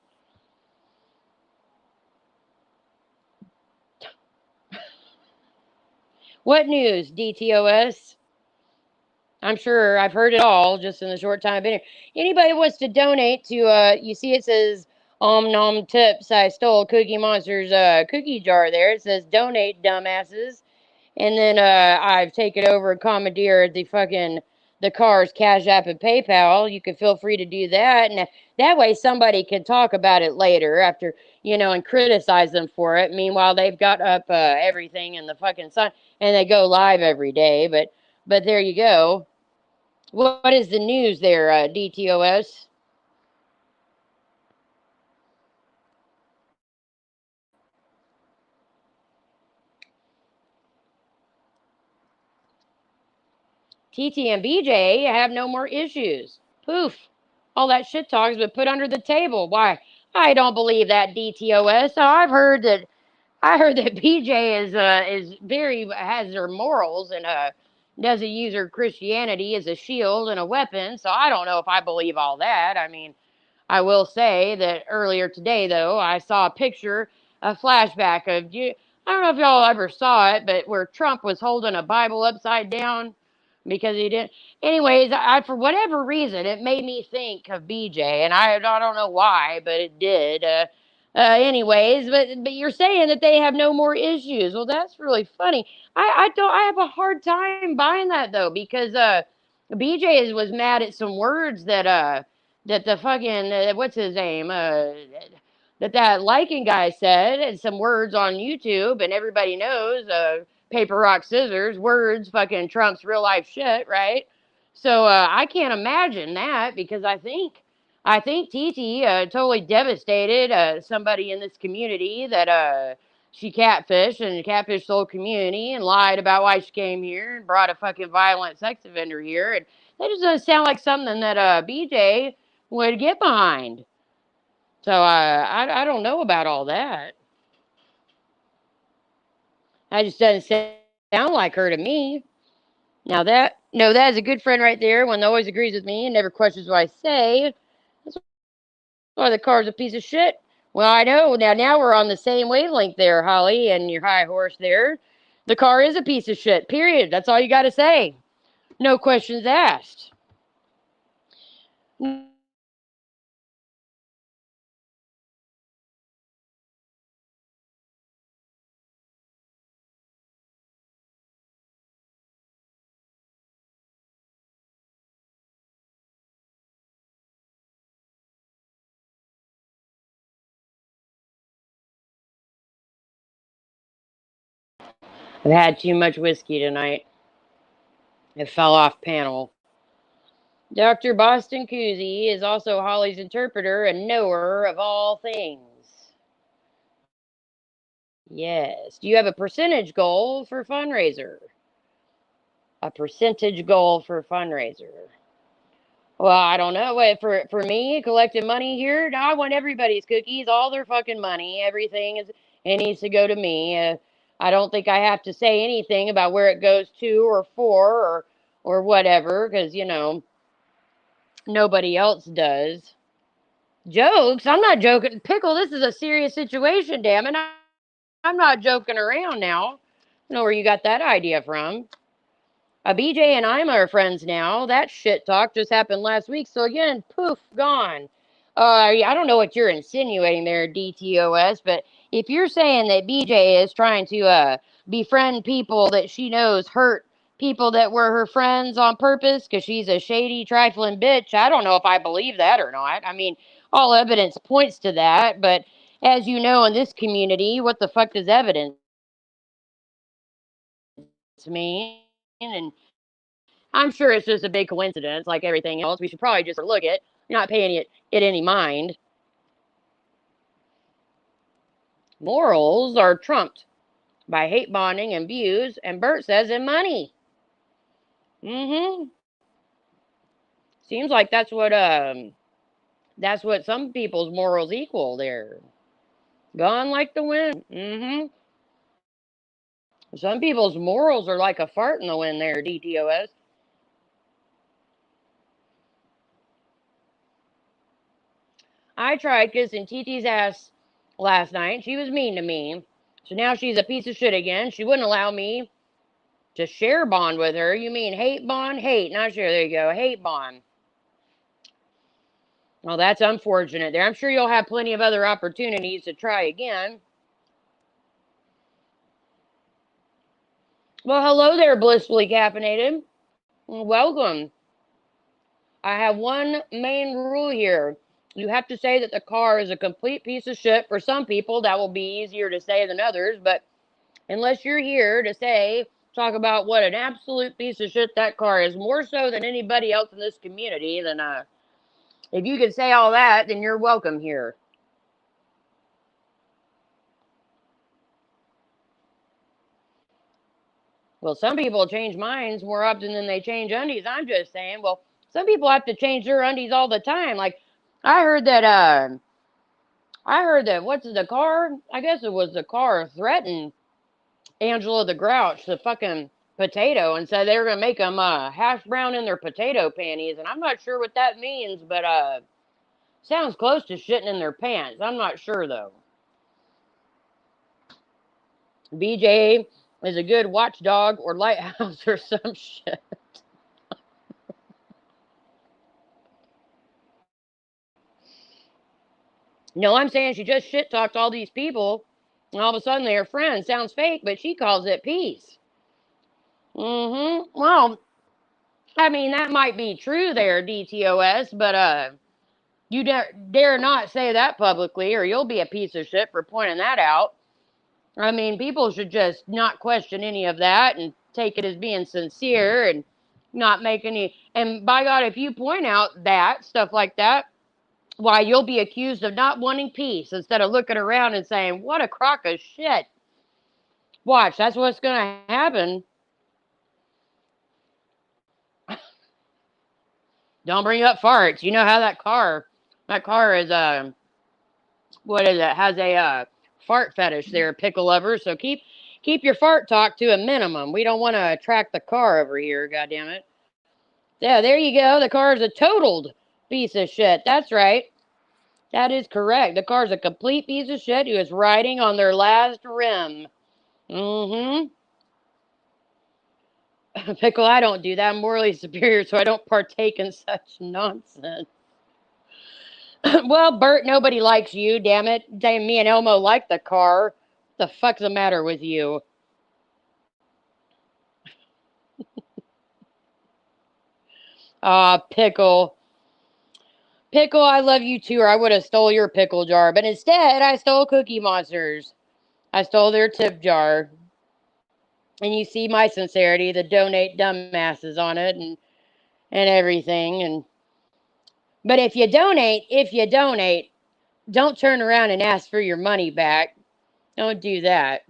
What news, DTOS? I'm sure I've heard it all just in the short time I've been here. Anybody wants to donate to, you see it says, Om Nom Tips, I stole Cookie Monster's cookie jar there. It says, donate, dumbasses. And then I've taken over and commandeered the car's Cash App and PayPal. You can feel free to do that. And that way somebody can talk about it later after, and criticize them for it. Meanwhile, they've got up everything in the fucking sun and they go live every day. But there you go. What is the news there, DTOS? TT and BJ have no more issues. Poof. All that shit talk has been put under the table. Why? I don't believe that, DTOS. I heard that BJ is very has her morals and doesn't use her Christianity as a shield and a weapon. So I don't know if I believe all that. I mean, I will say that earlier today, though, I saw a picture, a flashback of you. I don't know if y'all ever saw it, but where Trump was holding a Bible upside down because he didn't. Anyways, for whatever reason, it made me think of BJ, and I don't know why, but it did. Anyways, but you're saying that they have no more issues. Well, that's really funny. I have a hard time buying that though because BJ was mad at some words that the fucking what's his name that Lycan guy said, and some words on YouTube, and everybody knows paper rock scissors words fucking trumps real life shit, right? So I can't imagine that because I think TT totally devastated somebody in this community that she catfished, and catfished the whole community and lied about why she came here and brought a fucking violent sex offender here, and that just doesn't sound like something that BJ would get behind. So I don't know about all that. That just doesn't sound like her to me. Now that no, that is a good friend right there. One that always agrees with me and never questions what I say. That's why the car's a piece of shit. Well, I know. Now we're on the same wavelength there, Holly, and your high horse there. The car is a piece of shit. Period. That's all you got to say. No questions asked. No questions asked. I've had too much whiskey tonight. It fell off panel. Dr. Boston Cousy is also Holly's interpreter and knower of all things. Yes. Do you have a percentage goal for fundraiser? A percentage goal for fundraiser. Well, I don't know. Wait, for me, collecting money here, I want everybody's cookies, all their fucking money. Everything is it needs to go to me. I don't think I have to say anything about where it goes to or for or whatever, because nobody else does. Jokes? I'm not joking. Pickle, this is a serious situation, damn it. I'm not joking around now. I don't know where you got that idea from. BJ and I'm are friends now. That shit talk just happened last week. So again, poof, gone. I don't know what you're insinuating there, DTOS, but if you're saying that BJ is trying to befriend people that she knows hurt people that were her friends on purpose because she's a shady, trifling bitch, I don't know if I believe that or not. I mean, all evidence points to that, but as you know, in this community, what the fuck does evidence mean? And I'm sure it's just a big coincidence like everything else. We should probably just overlook it, not pay it any mind. Morals are trumped by hate bonding and views, and Bert says in money. Mm-hmm. Seems like that's what some people's morals equal there. Gone like the wind. Mm-hmm. Some people's morals are like a fart in the wind there, DTOS. I tried kissing TT's ass last night. She was mean to me. So now she's a piece of shit again. She wouldn't allow me to share bond with her. You mean hate bond? Hate, not share. There you go. Hate bond. Well, that's unfortunate there. I'm sure you'll have plenty of other opportunities to try again. Well, hello there, blissfully caffeinated. Welcome. I have one main rule here. You have to say that the car is a complete piece of shit. For some people, that will be easier to say than others, but unless you're here to talk about what an absolute piece of shit that car is, more so than anybody else in this community, then if you can say all that, then you're welcome here. Well, some people change minds more often than they change undies. I'm just saying, well, some people have to change their undies all the time. Like, I heard that, what's the car? I guess it was the car threatened Angela the Grouch, the fucking potato, and said they were gonna make them hash brown in their potato panties. And I'm not sure what that means, but sounds close to shitting in their pants. I'm not sure though. BJ is a good watchdog or lighthouse or some shit. No, I'm saying she just shit talked all these people, and all of a sudden they're friends. Sounds fake, but she calls it peace. Well, I mean that might be true there, DTOS, but you dare not say that publicly, or you'll be a piece of shit for pointing that out. I mean, people should just not question any of that and take it as being sincere and not make any. And by God, if you point out that stuff like that, why you'll be accused of not wanting peace instead of looking around and saying, "What a crock of shit." Watch, that's what's gonna happen. Don't bring up farts. You know how that car is what is it? Has a fart fetish there, pickle lover. So keep your fart talk to a minimum. We don't want to attract the car over here. God damn it. Yeah, there you go. The car is a totaled piece of shit. That's right. That is correct. The car's a complete piece of shit who is riding on their last rim. Mm-hmm. Pickle, I don't do that. I'm morally superior, so I don't partake in such nonsense. Well, Bert, nobody likes you, damn it. Damn, me and Elmo like the car. The fuck's the matter with you? Pickle. Pickle, I love you too, or I would have stole your pickle jar. But instead, I stole Cookie Monsters. I stole their tip jar. And you see my sincerity, the donate dumbasses on it and everything. And but if you donate, don't turn around and ask for your money back. Don't do that.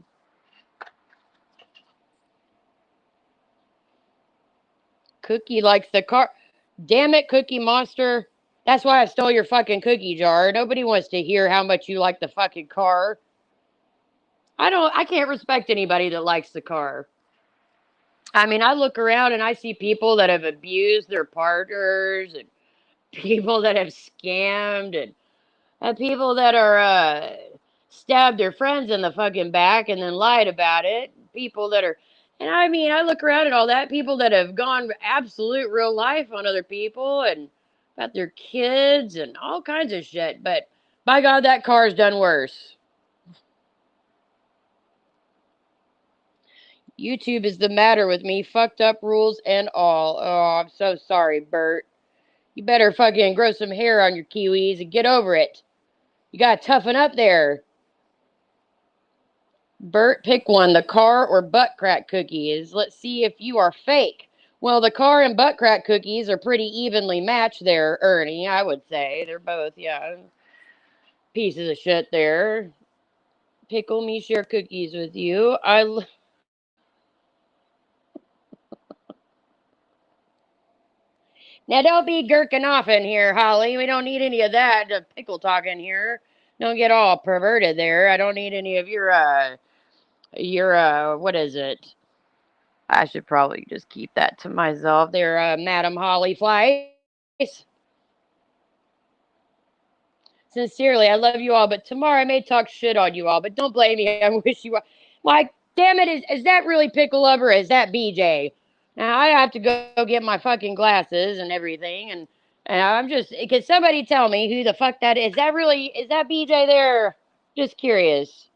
Cookie likes the car. Damn it, Cookie Monster. That's why I stole your fucking cookie jar. Nobody wants to hear how much you like the fucking car. I can't respect anybody that likes the car. I mean, I look around and I see people that have abused their partners and people that have scammed and people that are stabbed their friends in the fucking back and then lied about it. People that are, and I mean, I look around at all that people that have gone absolute real life on other people and about their kids and all kinds of shit. But by God, that car's done worse. YouTube is the matter with me, fucked up rules and all. Oh, I'm so sorry, Bert. You better fucking grow some hair on your kiwis and get over it. You gotta toughen up there. Bert, pick one, the car or butt crack cookies. Let's see if you are fake. Well, the car and butt crack cookies are pretty evenly matched there, Ernie, I would say. They're both, yeah, pieces of shit there. Pickle me share cookies with you. Now don't be gurking off in here, Holly. We don't need any of that pickle talk in here. Don't get all perverted there. I don't need any of your what is it? I should probably just keep that to myself there, Madam Holly Flies. Sincerely, I love you all, but tomorrow I may talk shit on you all, but don't blame me. I wish you were. Like, damn it, is that really Pickle Lover or is that BJ? Now I have to go get my fucking glasses and everything, and I'm just, can somebody tell me who the fuck that is? Is that BJ there? Just curious.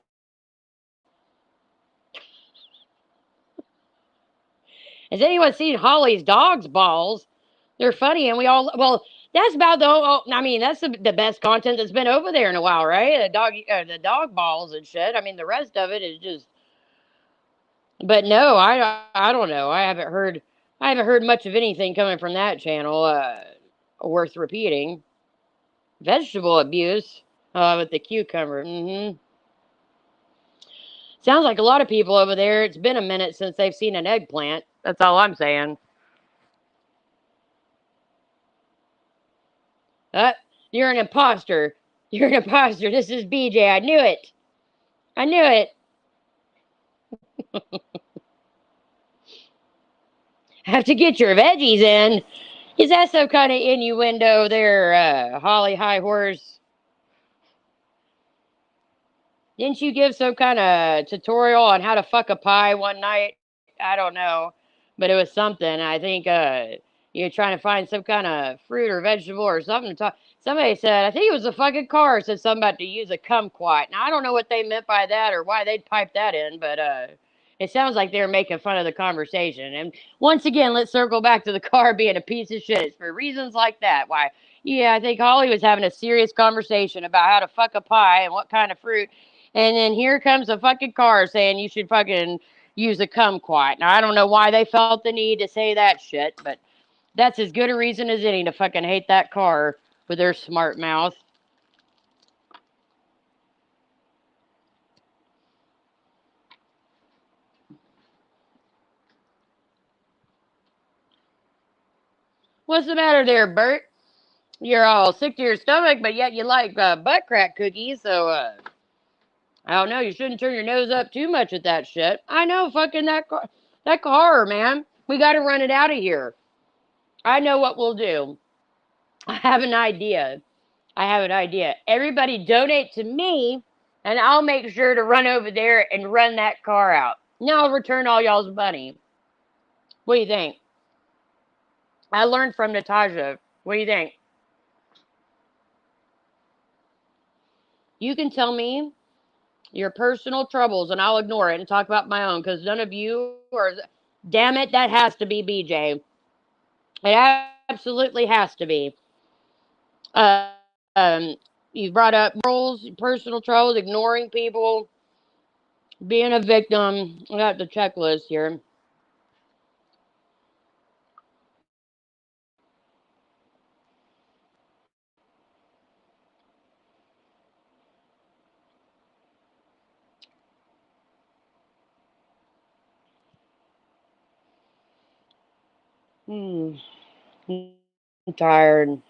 Has anyone seen Holly's dog's balls? They're funny, and we all well. That's about the. I mean, that's the best content that's been over there in a while, right? The dog balls and shit. I mean, the rest of it is just. But no, I don't know. I haven't heard much of anything coming from that channel. Worth repeating. Vegetable abuse. With the cucumber. Sounds like a lot of people over there. It's been a minute since they've seen an eggplant. That's all I'm saying. Uh, you're an imposter. You're an imposter. This is BJ. I knew it. I knew it. Have to get your veggies in. Is that some kind of innuendo there, Holly High Horse? Didn't you give some kind of tutorial on how to fuck a pie one night? I don't know, but it was something. I think you're trying to find some kind of fruit or vegetable or something to talk. Somebody said, I think it was a fucking car, said something about to use a kumquat. Now I don't know what they meant by that or why they'd pipe that in, but it sounds like they were making fun of the conversation. And once again, let's circle back to the car being a piece of shit. It's for reasons like that. Why? Yeah, I think Holly was having a serious conversation about how to fuck a pie and what kind of fruit, and then here comes a fucking car saying you should fucking use a kumquat. Now, I don't know why they felt the need to say that shit, but that's as good a reason as any to fucking hate that car with their smart mouth. What's the matter there, Bert? You're all sick to your stomach, but yet you like butt crack cookies, so I don't know. You shouldn't turn your nose up too much at that shit. I know, fucking that car, man. We got to run it out of here. I know what we'll do. I have an idea. I have an idea. Everybody donate to me, and I'll make sure to run over there and run that car out. Now I'll return all y'all's money. What do you think? I learned from Natasha. What do you think? You can tell me your personal troubles, and I'll ignore it and talk about my own because none of you are. Damn it, that has to be BJ. It absolutely has to be. You brought up morals, personal troubles, ignoring people, being a victim. I got the checklist here. Hmm. I'm tired.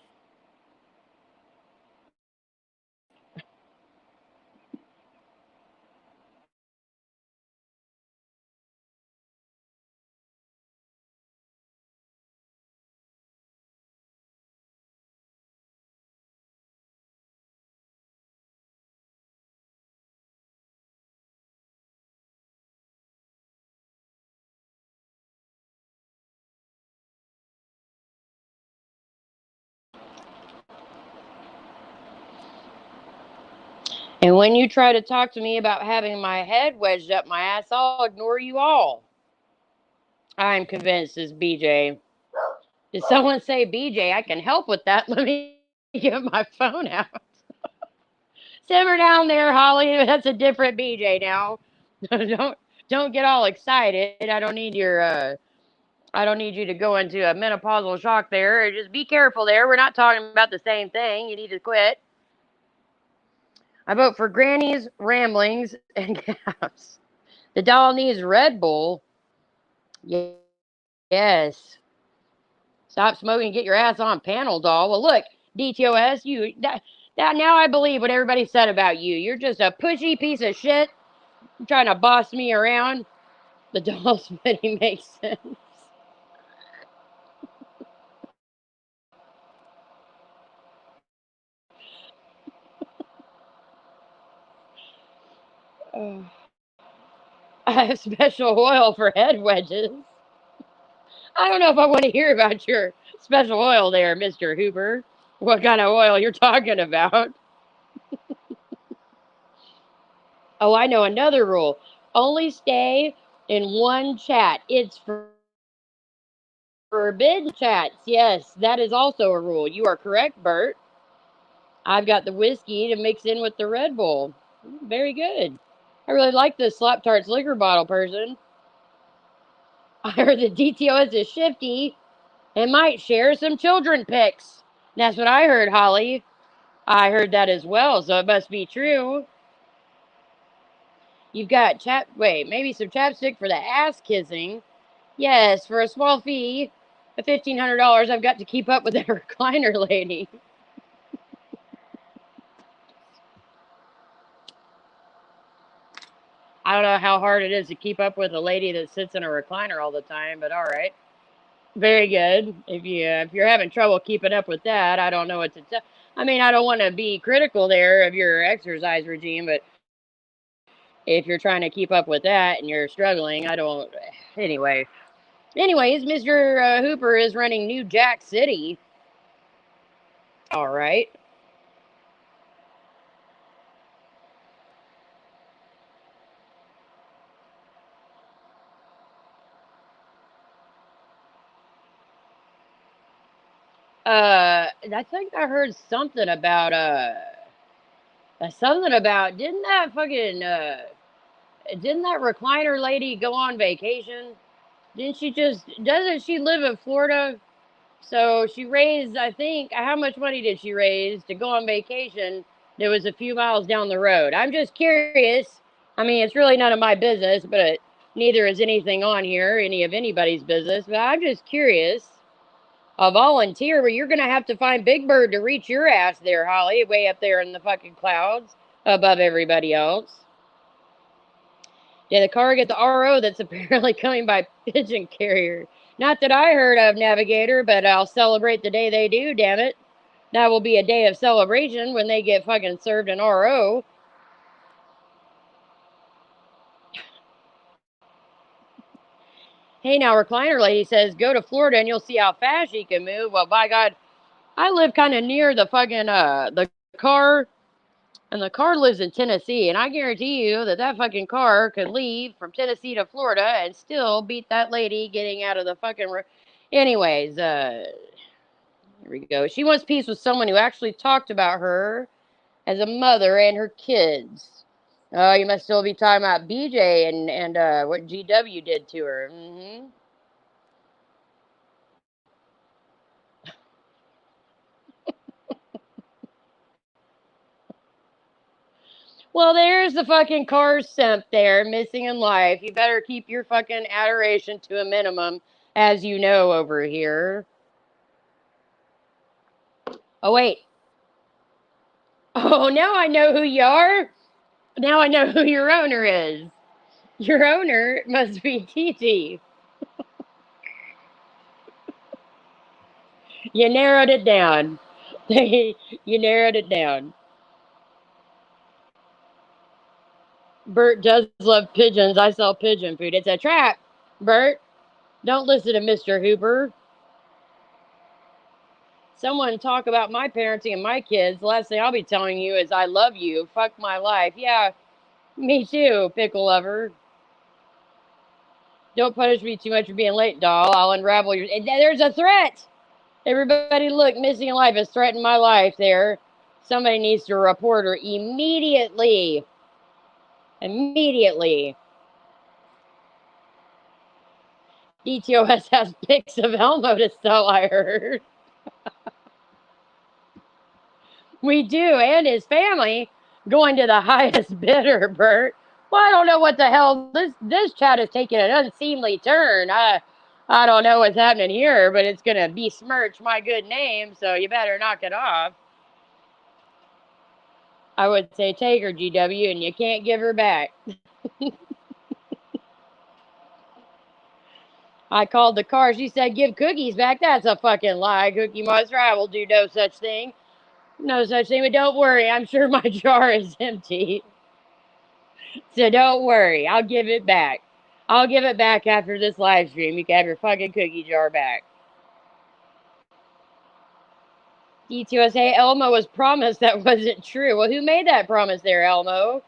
And when you try to talk to me about having my head wedged up my ass, I'll ignore you all. I'm convinced it's BJ. Did someone say BJ? I can help with that. Let me get my phone out. Simmer down there, Holly. That's a different BJ now. Don't get all excited. I don't need you to go into a menopausal shock there. Just be careful there. We're not talking about the same thing. You need to quit. I vote for Granny's ramblings and gaps. The doll needs Red Bull. Yes. Stop smoking and get your ass on panel, doll. Well, look, DTOS, that now I believe what everybody said about you. You're just a pushy piece of shit trying to boss me around. The doll spitting makes sense. Uh, I have special oil for head wedges. I don't know if I want to hear about your special oil there, Mr. Hooper. What kind of oil you're talking about? Oh, I know another rule. Only stay in one chat. It's forbidden chats. Yes, that is also a rule. You are correct, Bert. I've got the whiskey to mix in with the Red Bull. Very good. I really like this Slap Tarts liquor bottle person. I heard the DTOS is shifty and might share some children pics. That's what I heard, Holly. I heard that as well, so it must be true. You've got maybe some chapstick for the ass kissing. Yes, for a small fee of $1,500, I've got to keep up with that recliner lady. I don't know how hard it is to keep up with a lady that sits in a recliner all the time, but all right. Very good. If you're having trouble keeping up with that, I don't know what to tell. I mean, I don't want to be critical there of your exercise regime, but If you're trying to keep up with that and you're struggling, I don't. Anyway. Anyways, Mr. Hooper is running New Jack City. All right. I think I heard something about didn't that recliner lady go on vacation? Didn't she just doesn't she live in Florida? So she raised, I think, how much money did she raise to go on vacation that was a few miles down the road? I'm just curious. I mean, it's really none of my business, but neither is anything on here, any of anybody's business. But I'm just curious. A volunteer, but you're going to have to find Big Bird to reach your ass there, Holly, way up there in the fucking clouds above everybody else. Yeah, the car get the RO that's apparently coming by pigeon carrier. Not that I heard of, Navigator, but I'll celebrate the day they do, damn it. That will be a day of celebration when they get fucking served an RO. Hey, now, recliner lady says, go to Florida and you'll see how fast she can move. Well, by God, I live kind of near the fucking, the car, and the car lives in Tennessee, and I guarantee you that that fucking car could leave from Tennessee to Florida and still beat that lady getting out of the fucking. Anyways, here we go. She wants peace with someone who actually talked about her as a mother and her kids. Oh, you must still be talking about BJ and what GW did to her. Well, there's the fucking car simp there, missing in life. You better keep your fucking adoration to a minimum, as you know over here. Oh, wait. Oh, now I know who you are. Now I know who your owner is. Your owner must be TT. You narrowed it down. You narrowed it down. Bert does love pigeons. I sell pigeon food. It's a trap, Bert. Don't listen to Mr. Hooper. Someone talk about my parenting and my kids. The last thing I'll be telling you is I love you. Fuck my life. Yeah, me too, pickle lover. Don't punish me too much for being late, doll. I'll unravel your. There's a threat. Everybody, look, missing in life has threatened my life there. Somebody needs to report her immediately. Immediately. DTOS has pics of Elmo to sell, I heard. We do, and his family going to the highest bidder, Bert. Well, I don't know what the hell this chat is taking an unseemly turn. I don't know what's happening here, but it's gonna besmirch my good name, so you better knock it off. I would say take her, GW, and you can't give her back. I called the car. She said, give cookies back. That's a fucking lie, Cookie Monster. I will do no such thing. No such thing, but don't worry. I'm sure my jar is empty. So don't worry. I'll give it back. I'll give it back after this live stream. You can have your fucking cookie jar back. D2SA, Elmo was promised that wasn't true. Well, who made that promise there, Elmo?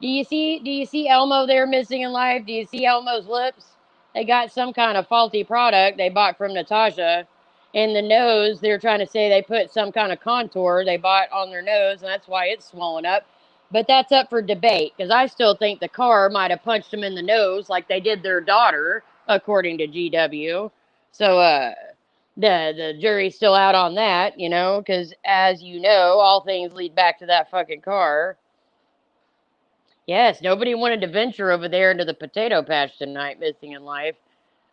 Do you see Elmo there missing in life? Do you see Elmo's lips? They got some kind of faulty product they bought from Natasha. In the nose, they're trying to say they put some kind of contour they bought on their nose, and that's why it's swollen up. But that's up for debate, because I still think the car might have punched him in the nose like they did their daughter, according to GW. So, the jury's still out on that, because as you know, all things lead back to that fucking car. Yes, nobody wanted to venture over there into the potato patch tonight, missing in life.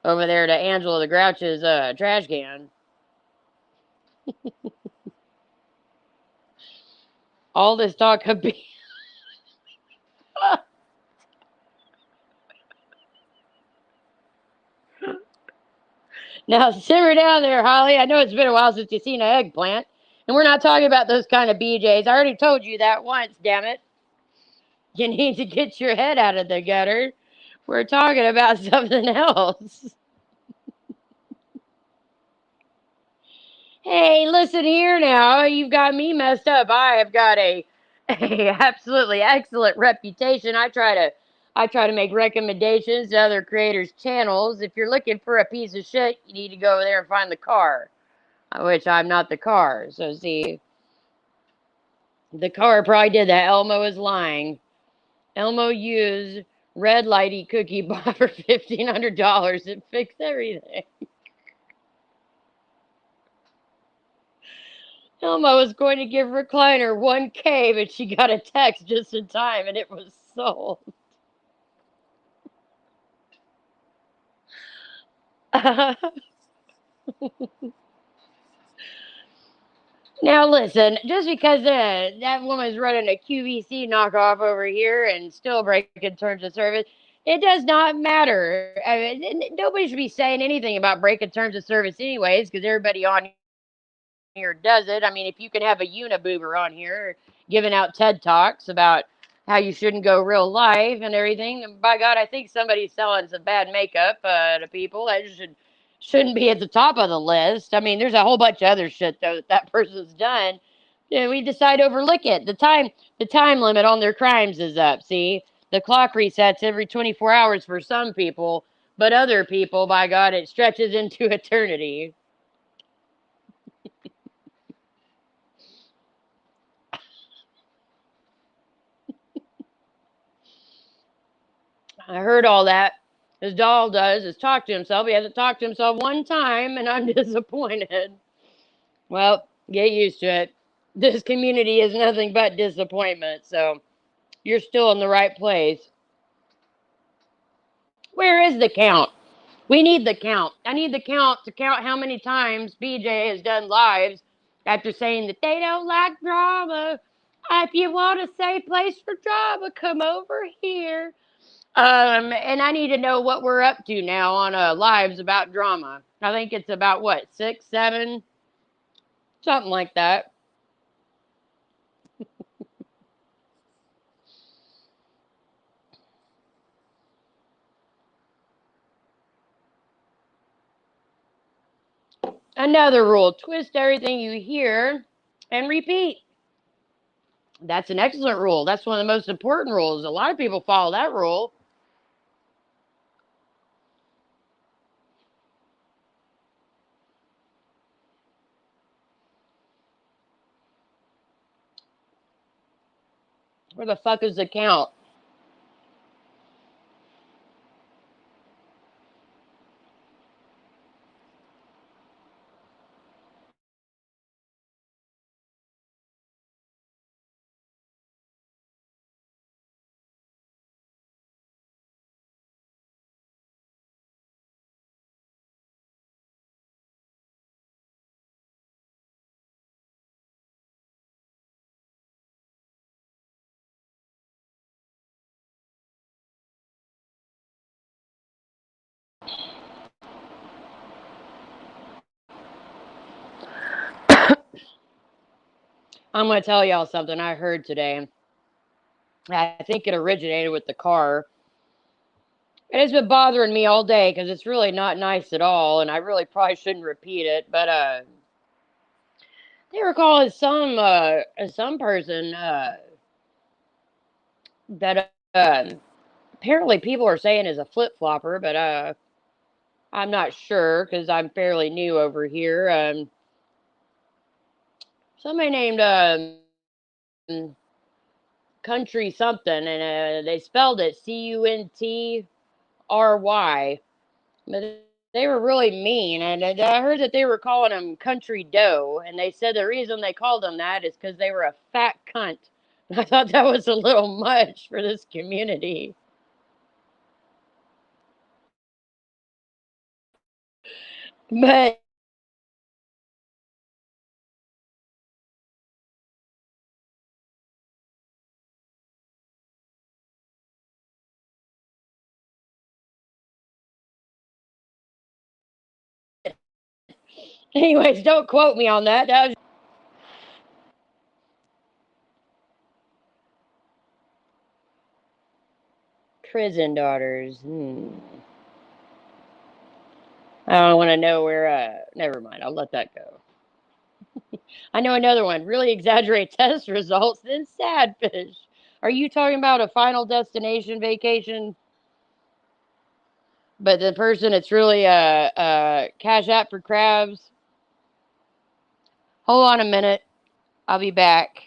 Over there to Angela the Grouch's trash can. All this talk could be. Now simmer down there, Holly. I know it's been a while since you've seen an eggplant. And we're not talking about those kind of BJs. I already told you that once, damn it. You need to get your head out of the gutter. We're talking about something else. Hey, listen here now. You've got me messed up. I have got a absolutely excellent reputation. I try to make recommendations to other creators' channels. If you're looking for a piece of shit, you need to go over there and find the car. Which I'm not the car. So see, the car probably did that. Elmo is lying. Elmo used red lighty cookie bought for $1,500 to fix everything. Elmo was going to give Recliner 1K, but she got a text just in time and it was sold. Now listen, just because that woman's running a QVC knockoff over here and still breaking terms of service, it does not matter. I mean, nobody should be saying anything about breaking terms of service anyways, because everybody on here does it. I mean, if you can have a uniboober on here giving out TED Talks about how you shouldn't go real life and everything, and by God, I think somebody's selling some bad makeup to people. That shouldn't be at the top of the list. I mean, there's a whole bunch of other shit though that person's done. Yeah, we decide to overlook it. The time limit on their crimes is up. See, the clock resets every 24 hours for some people, but other people, by God, it stretches into eternity. I heard all that. His doll does is talk to himself. He hasn't talked to himself one time, and I'm disappointed. Well, get used to it. This community is nothing but disappointment, so you're still in the right place. Where is the count? We need the count. I need the count to count how many times BJ has done lives after saying that they don't like drama. If you want a safe place for drama, come over here. And I need to know what we're up to now on lives about drama. I think it's about what, 6, 7, something like that. Another rule: twist everything you hear and repeat. That's an excellent rule. That's one of the most important rules. A lot of people follow that rule. Where the fuck is the count? I'm going to tell y'all something I heard today. I think it originated with the car. And it's been bothering me all day because it's really not nice at all, and I really probably shouldn't repeat it. But they were calling some person that apparently people are saying is a flip flopper, but I'm not sure because I'm fairly new over here. Somebody named Country something, and they spelled it Cuntry. But they were really mean, and I heard that they were calling him Country Doe, and they said the reason they called him that is because they were a fat cunt. I thought that was a little much for this community. But anyways, don't quote me on that. That was, Prison daughters. I don't want to know where. Never mind. I'll let that go. I know another one. Really exaggerate test results, then sad fish. Are you talking about a final destination vacation? But the person, it's really a cash app for crabs. Hold on a minute. I'll be back.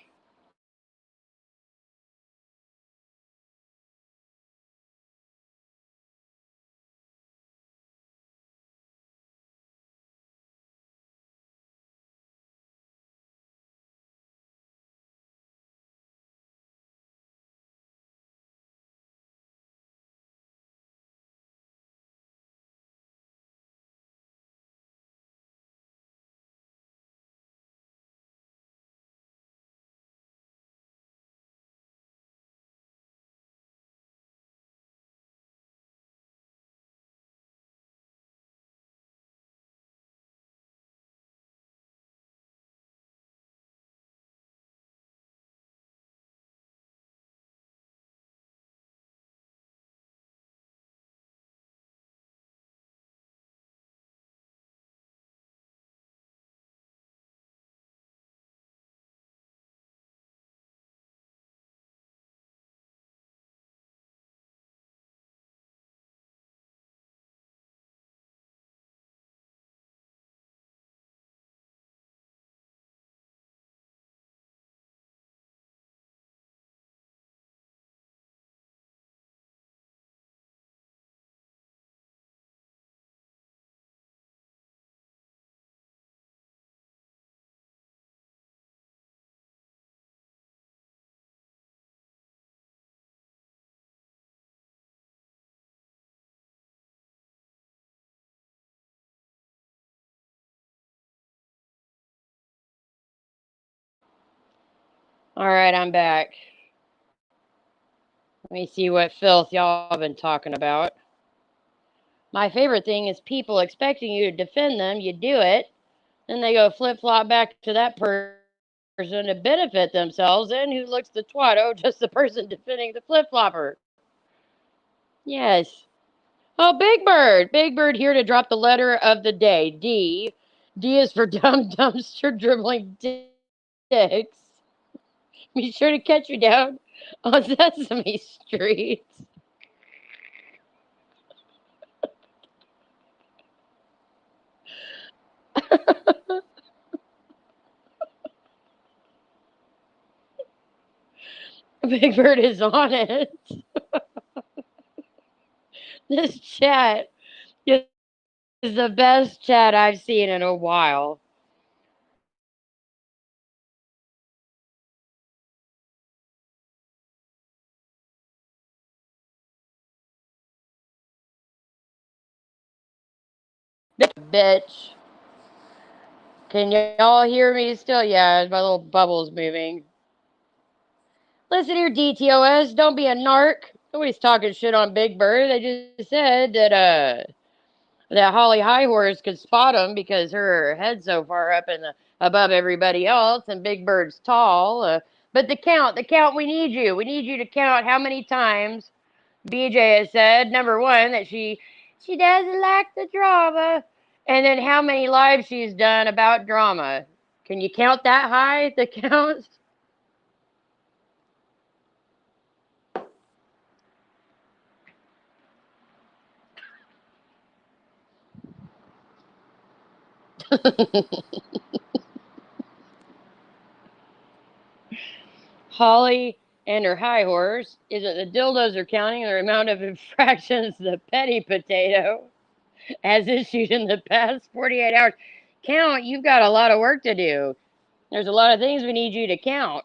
All right, I'm back. Let me see what filth y'all been talking about. My favorite thing is people expecting you to defend them. You do it, then they go flip flop back to that person to benefit themselves. And who looks the twat? Oh, just the person defending the flip flopper. Yes. Oh, Big Bird. Big Bird here to drop the letter of the day. D. D is for dumb dumpster dribbling dicks. Be sure to catch me down on Sesame Street. Big Bird is on it. This chat is the best chat I've seen in a while. Bitch. Can y'all hear me still? Yeah, my little bubble's moving. Listen here, DTOS. Don't be a narc. Nobody's talking shit on Big Bird. They just said that Holly Highhorse could spot him because her head's so far up and above everybody else, and Big Bird's tall. But the count. We need you to count how many times BJ has said number one that she doesn't like the drama, and then how many lives she's done about drama. Can you count that high? The count. Holly and her high horse is that the dildos are counting the amount of infractions the petty potato has issued in the past 48 hours. Count, you've got a lot of work to do. There's a lot of things we need you to count.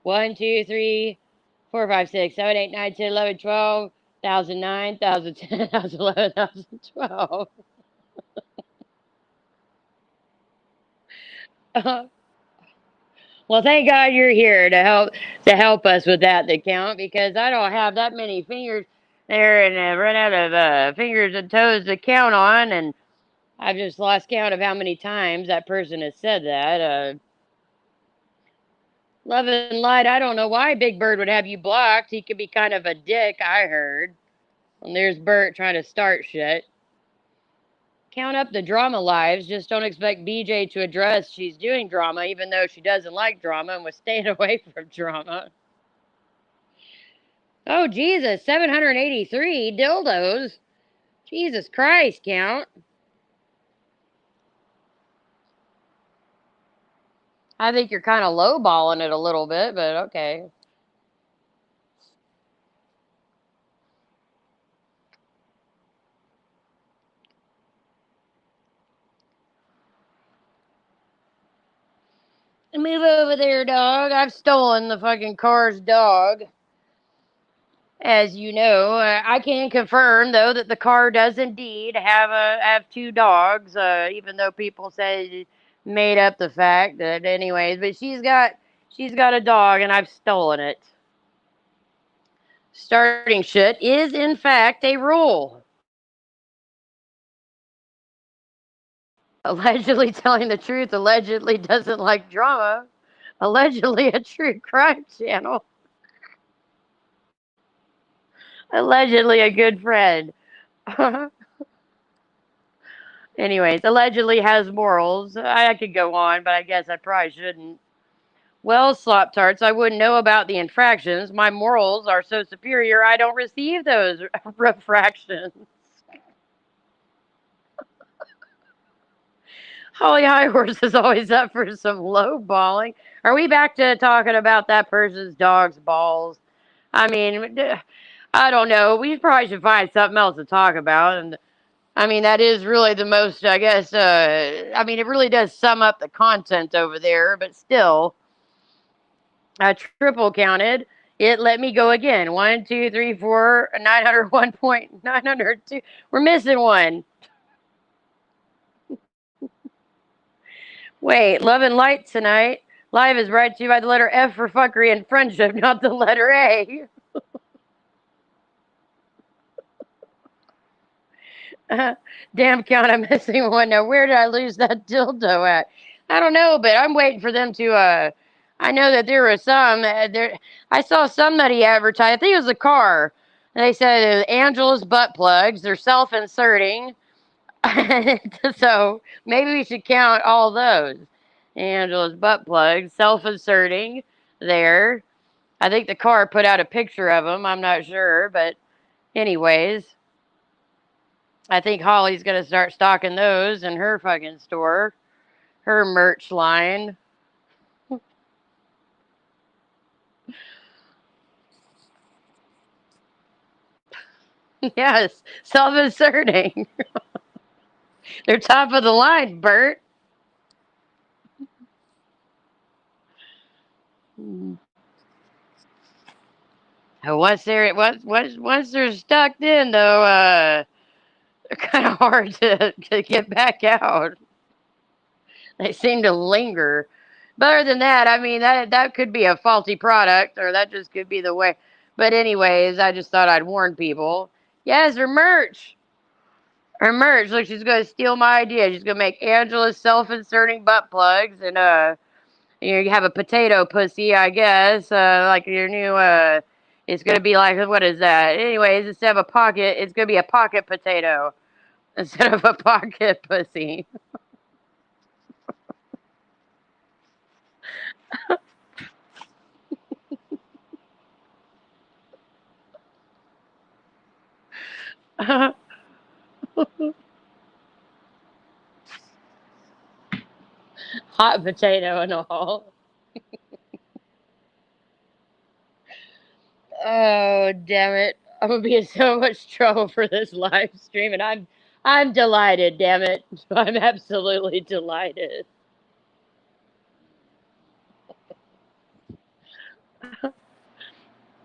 One, two, three, four, five, six, seven, eight, nine, 10, 11, 12, 1009, 1010, 1011, 1012. Well, thank God you're here to help us with that, the count, because I don't have that many fingers there, and run out of fingers and toes to count on, and I've just lost count of how many times that person has said that. Love and light. I don't know why Big Bird would have you blocked. He could be kind of a dick, I heard. And there's Bert trying to start shit. Count up the drama lives. Just don't expect BJ to address she's doing drama, even though she doesn't like drama and was staying away from drama. Oh, Jesus. 783 dildos. Jesus Christ, count. I think you're kind of lowballing it a little bit, but okay. Move over there, dog. I've stolen the fucking car's dog. As you know, I can confirm though that the car does indeed have two dogs. Even though people say made up the fact that, anyways, but she's got a dog, and I've stolen it. Starting shit is in fact a rule. Allegedly telling the truth. Allegedly doesn't like drama. Allegedly a true crime channel. Allegedly a good friend. Anyways, allegedly has morals. I could go on, but I guess I probably shouldn't. Well, slop tarts, I wouldn't know about the infractions. My morals are so superior, I don't receive those refractions. Holly High Horse is always up for some low balling. Are we back to talking about that person's dog's balls? I mean, I don't know. We probably should find something else to talk about. And I mean, that is really the most, I guess, I mean, it really does sum up the content over there, but still, I triple counted. It let me go again. 1, 2, 3, 4, 901.902. We're missing one. Wait, love and light tonight. Live is brought to you by the letter F for fuckery and friendship, not the letter A. Damn count, I'm missing one. Now, where did I lose that dildo at? I don't know, but I'm waiting for them to. I know that there were some. There, I saw somebody advertise. I think it was a car. And they said Angela's butt plugs. They're self-inserting. So maybe we should count all those. Angela's butt plugs, self-inserting. There. I think the car put out a picture of them. I'm not sure, but anyways. I think Holly's gonna start stocking those in her fucking store, her merch line. Yes, self-inserting. They're top of the line, Bert. Once they're stuck in though, they're kind of hard to get back out. They seem to linger. But other than that, I mean that could be a faulty product, or that just could be the way. But anyways, I just thought I'd warn people. Yes, her merch. Her merch. Look, she's gonna steal my idea. She's gonna make Angela's self-inserting butt plugs, and you have a potato pussy, I guess. Like your new it's gonna be like, what is that? Anyways, instead of a pocket, it's gonna be a pocket potato instead of a pocket pussy. Hot potato and all. Oh damn it! I'm gonna be in so much trouble for this live stream, and I'm delighted. Damn it! I'm absolutely delighted.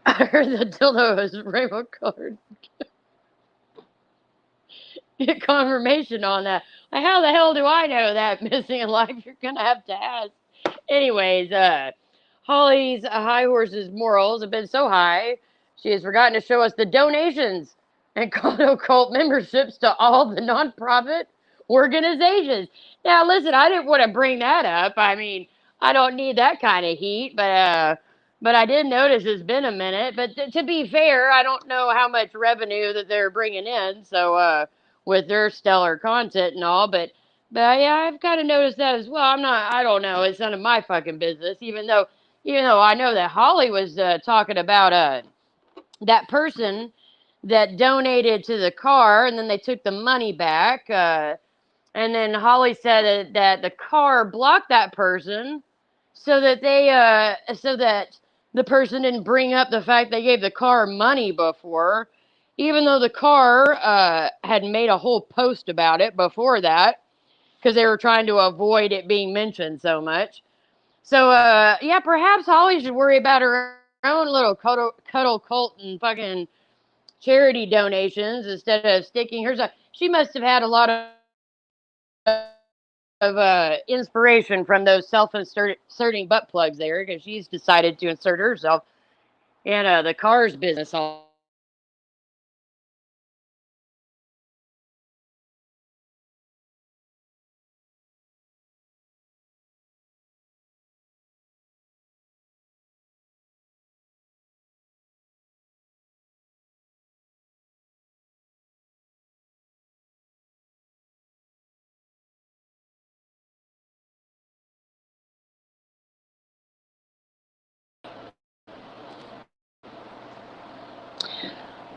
I heard the dildo was rainbow colored. get confirmation on that. Like, how the hell do I know that? Missing in life? You're gonna have to ask. Anyways, Holly's high horse's morals have been so high, she has forgotten to show us the donations and cult memberships to all the nonprofit organizations. Now, listen, I didn't want to bring that up. I mean, I don't need that kind of heat, but I did notice it's been a minute. But to be fair, I don't know how much revenue that they're bringing in. So, with their stellar content and all, but yeah, I've kind of noticed that as well. I don't know. It's none of my fucking business. Even though I know that Holly was talking about that person that donated to the car, and then they took the money back. And then Holly said that the car blocked that person, so that the person didn't bring up the fact they gave the car money before, even though the car had made a whole post about it before that, because they were trying to avoid it being mentioned so much. So, yeah, perhaps Holly should worry about her own little cuddle cult and fucking charity donations instead of sticking hers up. She must have had a lot of inspiration from those self-inserting butt plugs there, because she's decided to insert herself in the cars business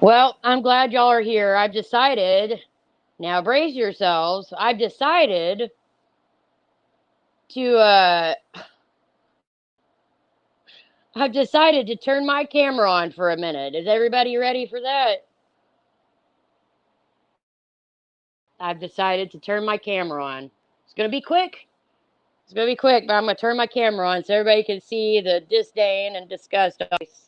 Well, I'm glad y'all are here. I've decided, now brace yourselves, to I've decided to turn my camera on for a minute. Is everybody ready for that? I've decided to turn my camera on. It's going to be quick. It's going to be quick, but I'm going to turn my camera on so everybody can see the disdain and disgust of my face.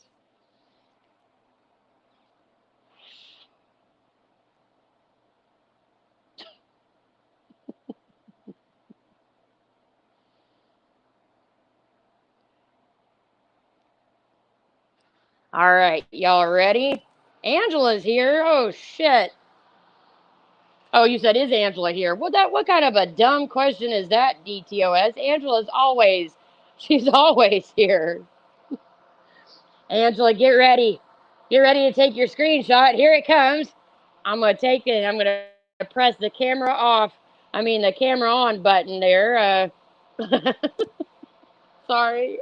All right, y'all ready? Angela's here. Oh shit. Oh, you said, is Angela here? What kind of a dumb question is that, DTOS? Angela's always she's always here. Angela, get ready. Get ready to take your screenshot. Here it comes. I'm gonna take it. I'm gonna press the camera off. I mean the camera on button there. Sorry.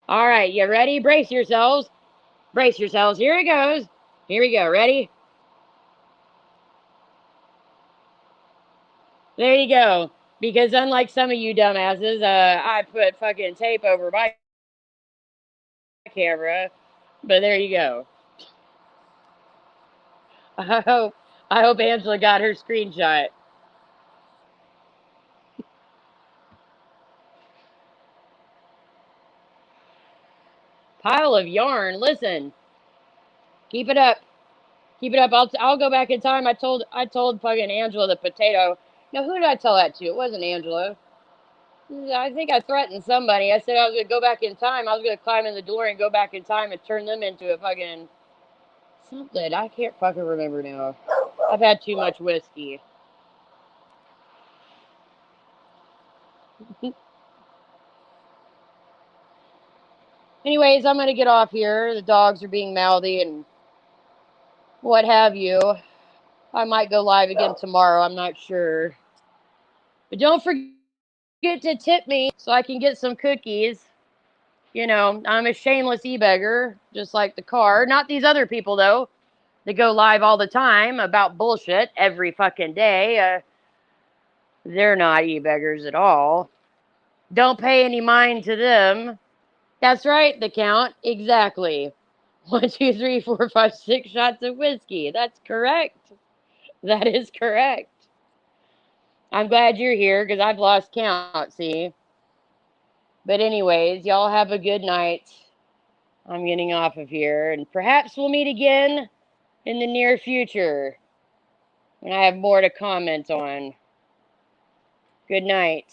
All right, you ready? Brace yourselves. Brace yourselves. Here it goes. Here we go. Ready? There you go. Because unlike some of you dumbasses, I put fucking tape over my camera. But there you go. I hope I hope Angela got her screenshot. Pile of yarn. Listen, keep it up. Keep it up. I'll go back in time. I told fucking Angela the potato. Now who did I tell that to? It wasn't Angela. I think I threatened somebody. I said I was gonna go back in time. I was gonna climb in the door and go back in time and turn them into a fucking something. I can't fucking remember now. I've had too much whiskey. Anyways, I'm gonna get off here. The dogs are being mouthy and what have you. I might go live again tomorrow. I'm not sure. But don't forget to tip me so I can get some cookies. You know, I'm a shameless e-beggar, just like the car. Not these other people, though. They go live all the time about bullshit every fucking day. They're not e-beggars at all. Don't pay any mind to them. That's right, the count. Exactly. 1, 2, 3, 4, 5, 6 shots of whiskey. That's correct. That is correct. I'm glad you're here because I've lost count, see? But anyways, y'all have a good night. I'm getting off of here, and perhaps we'll meet again in the near future when I have more to comment on. Good night.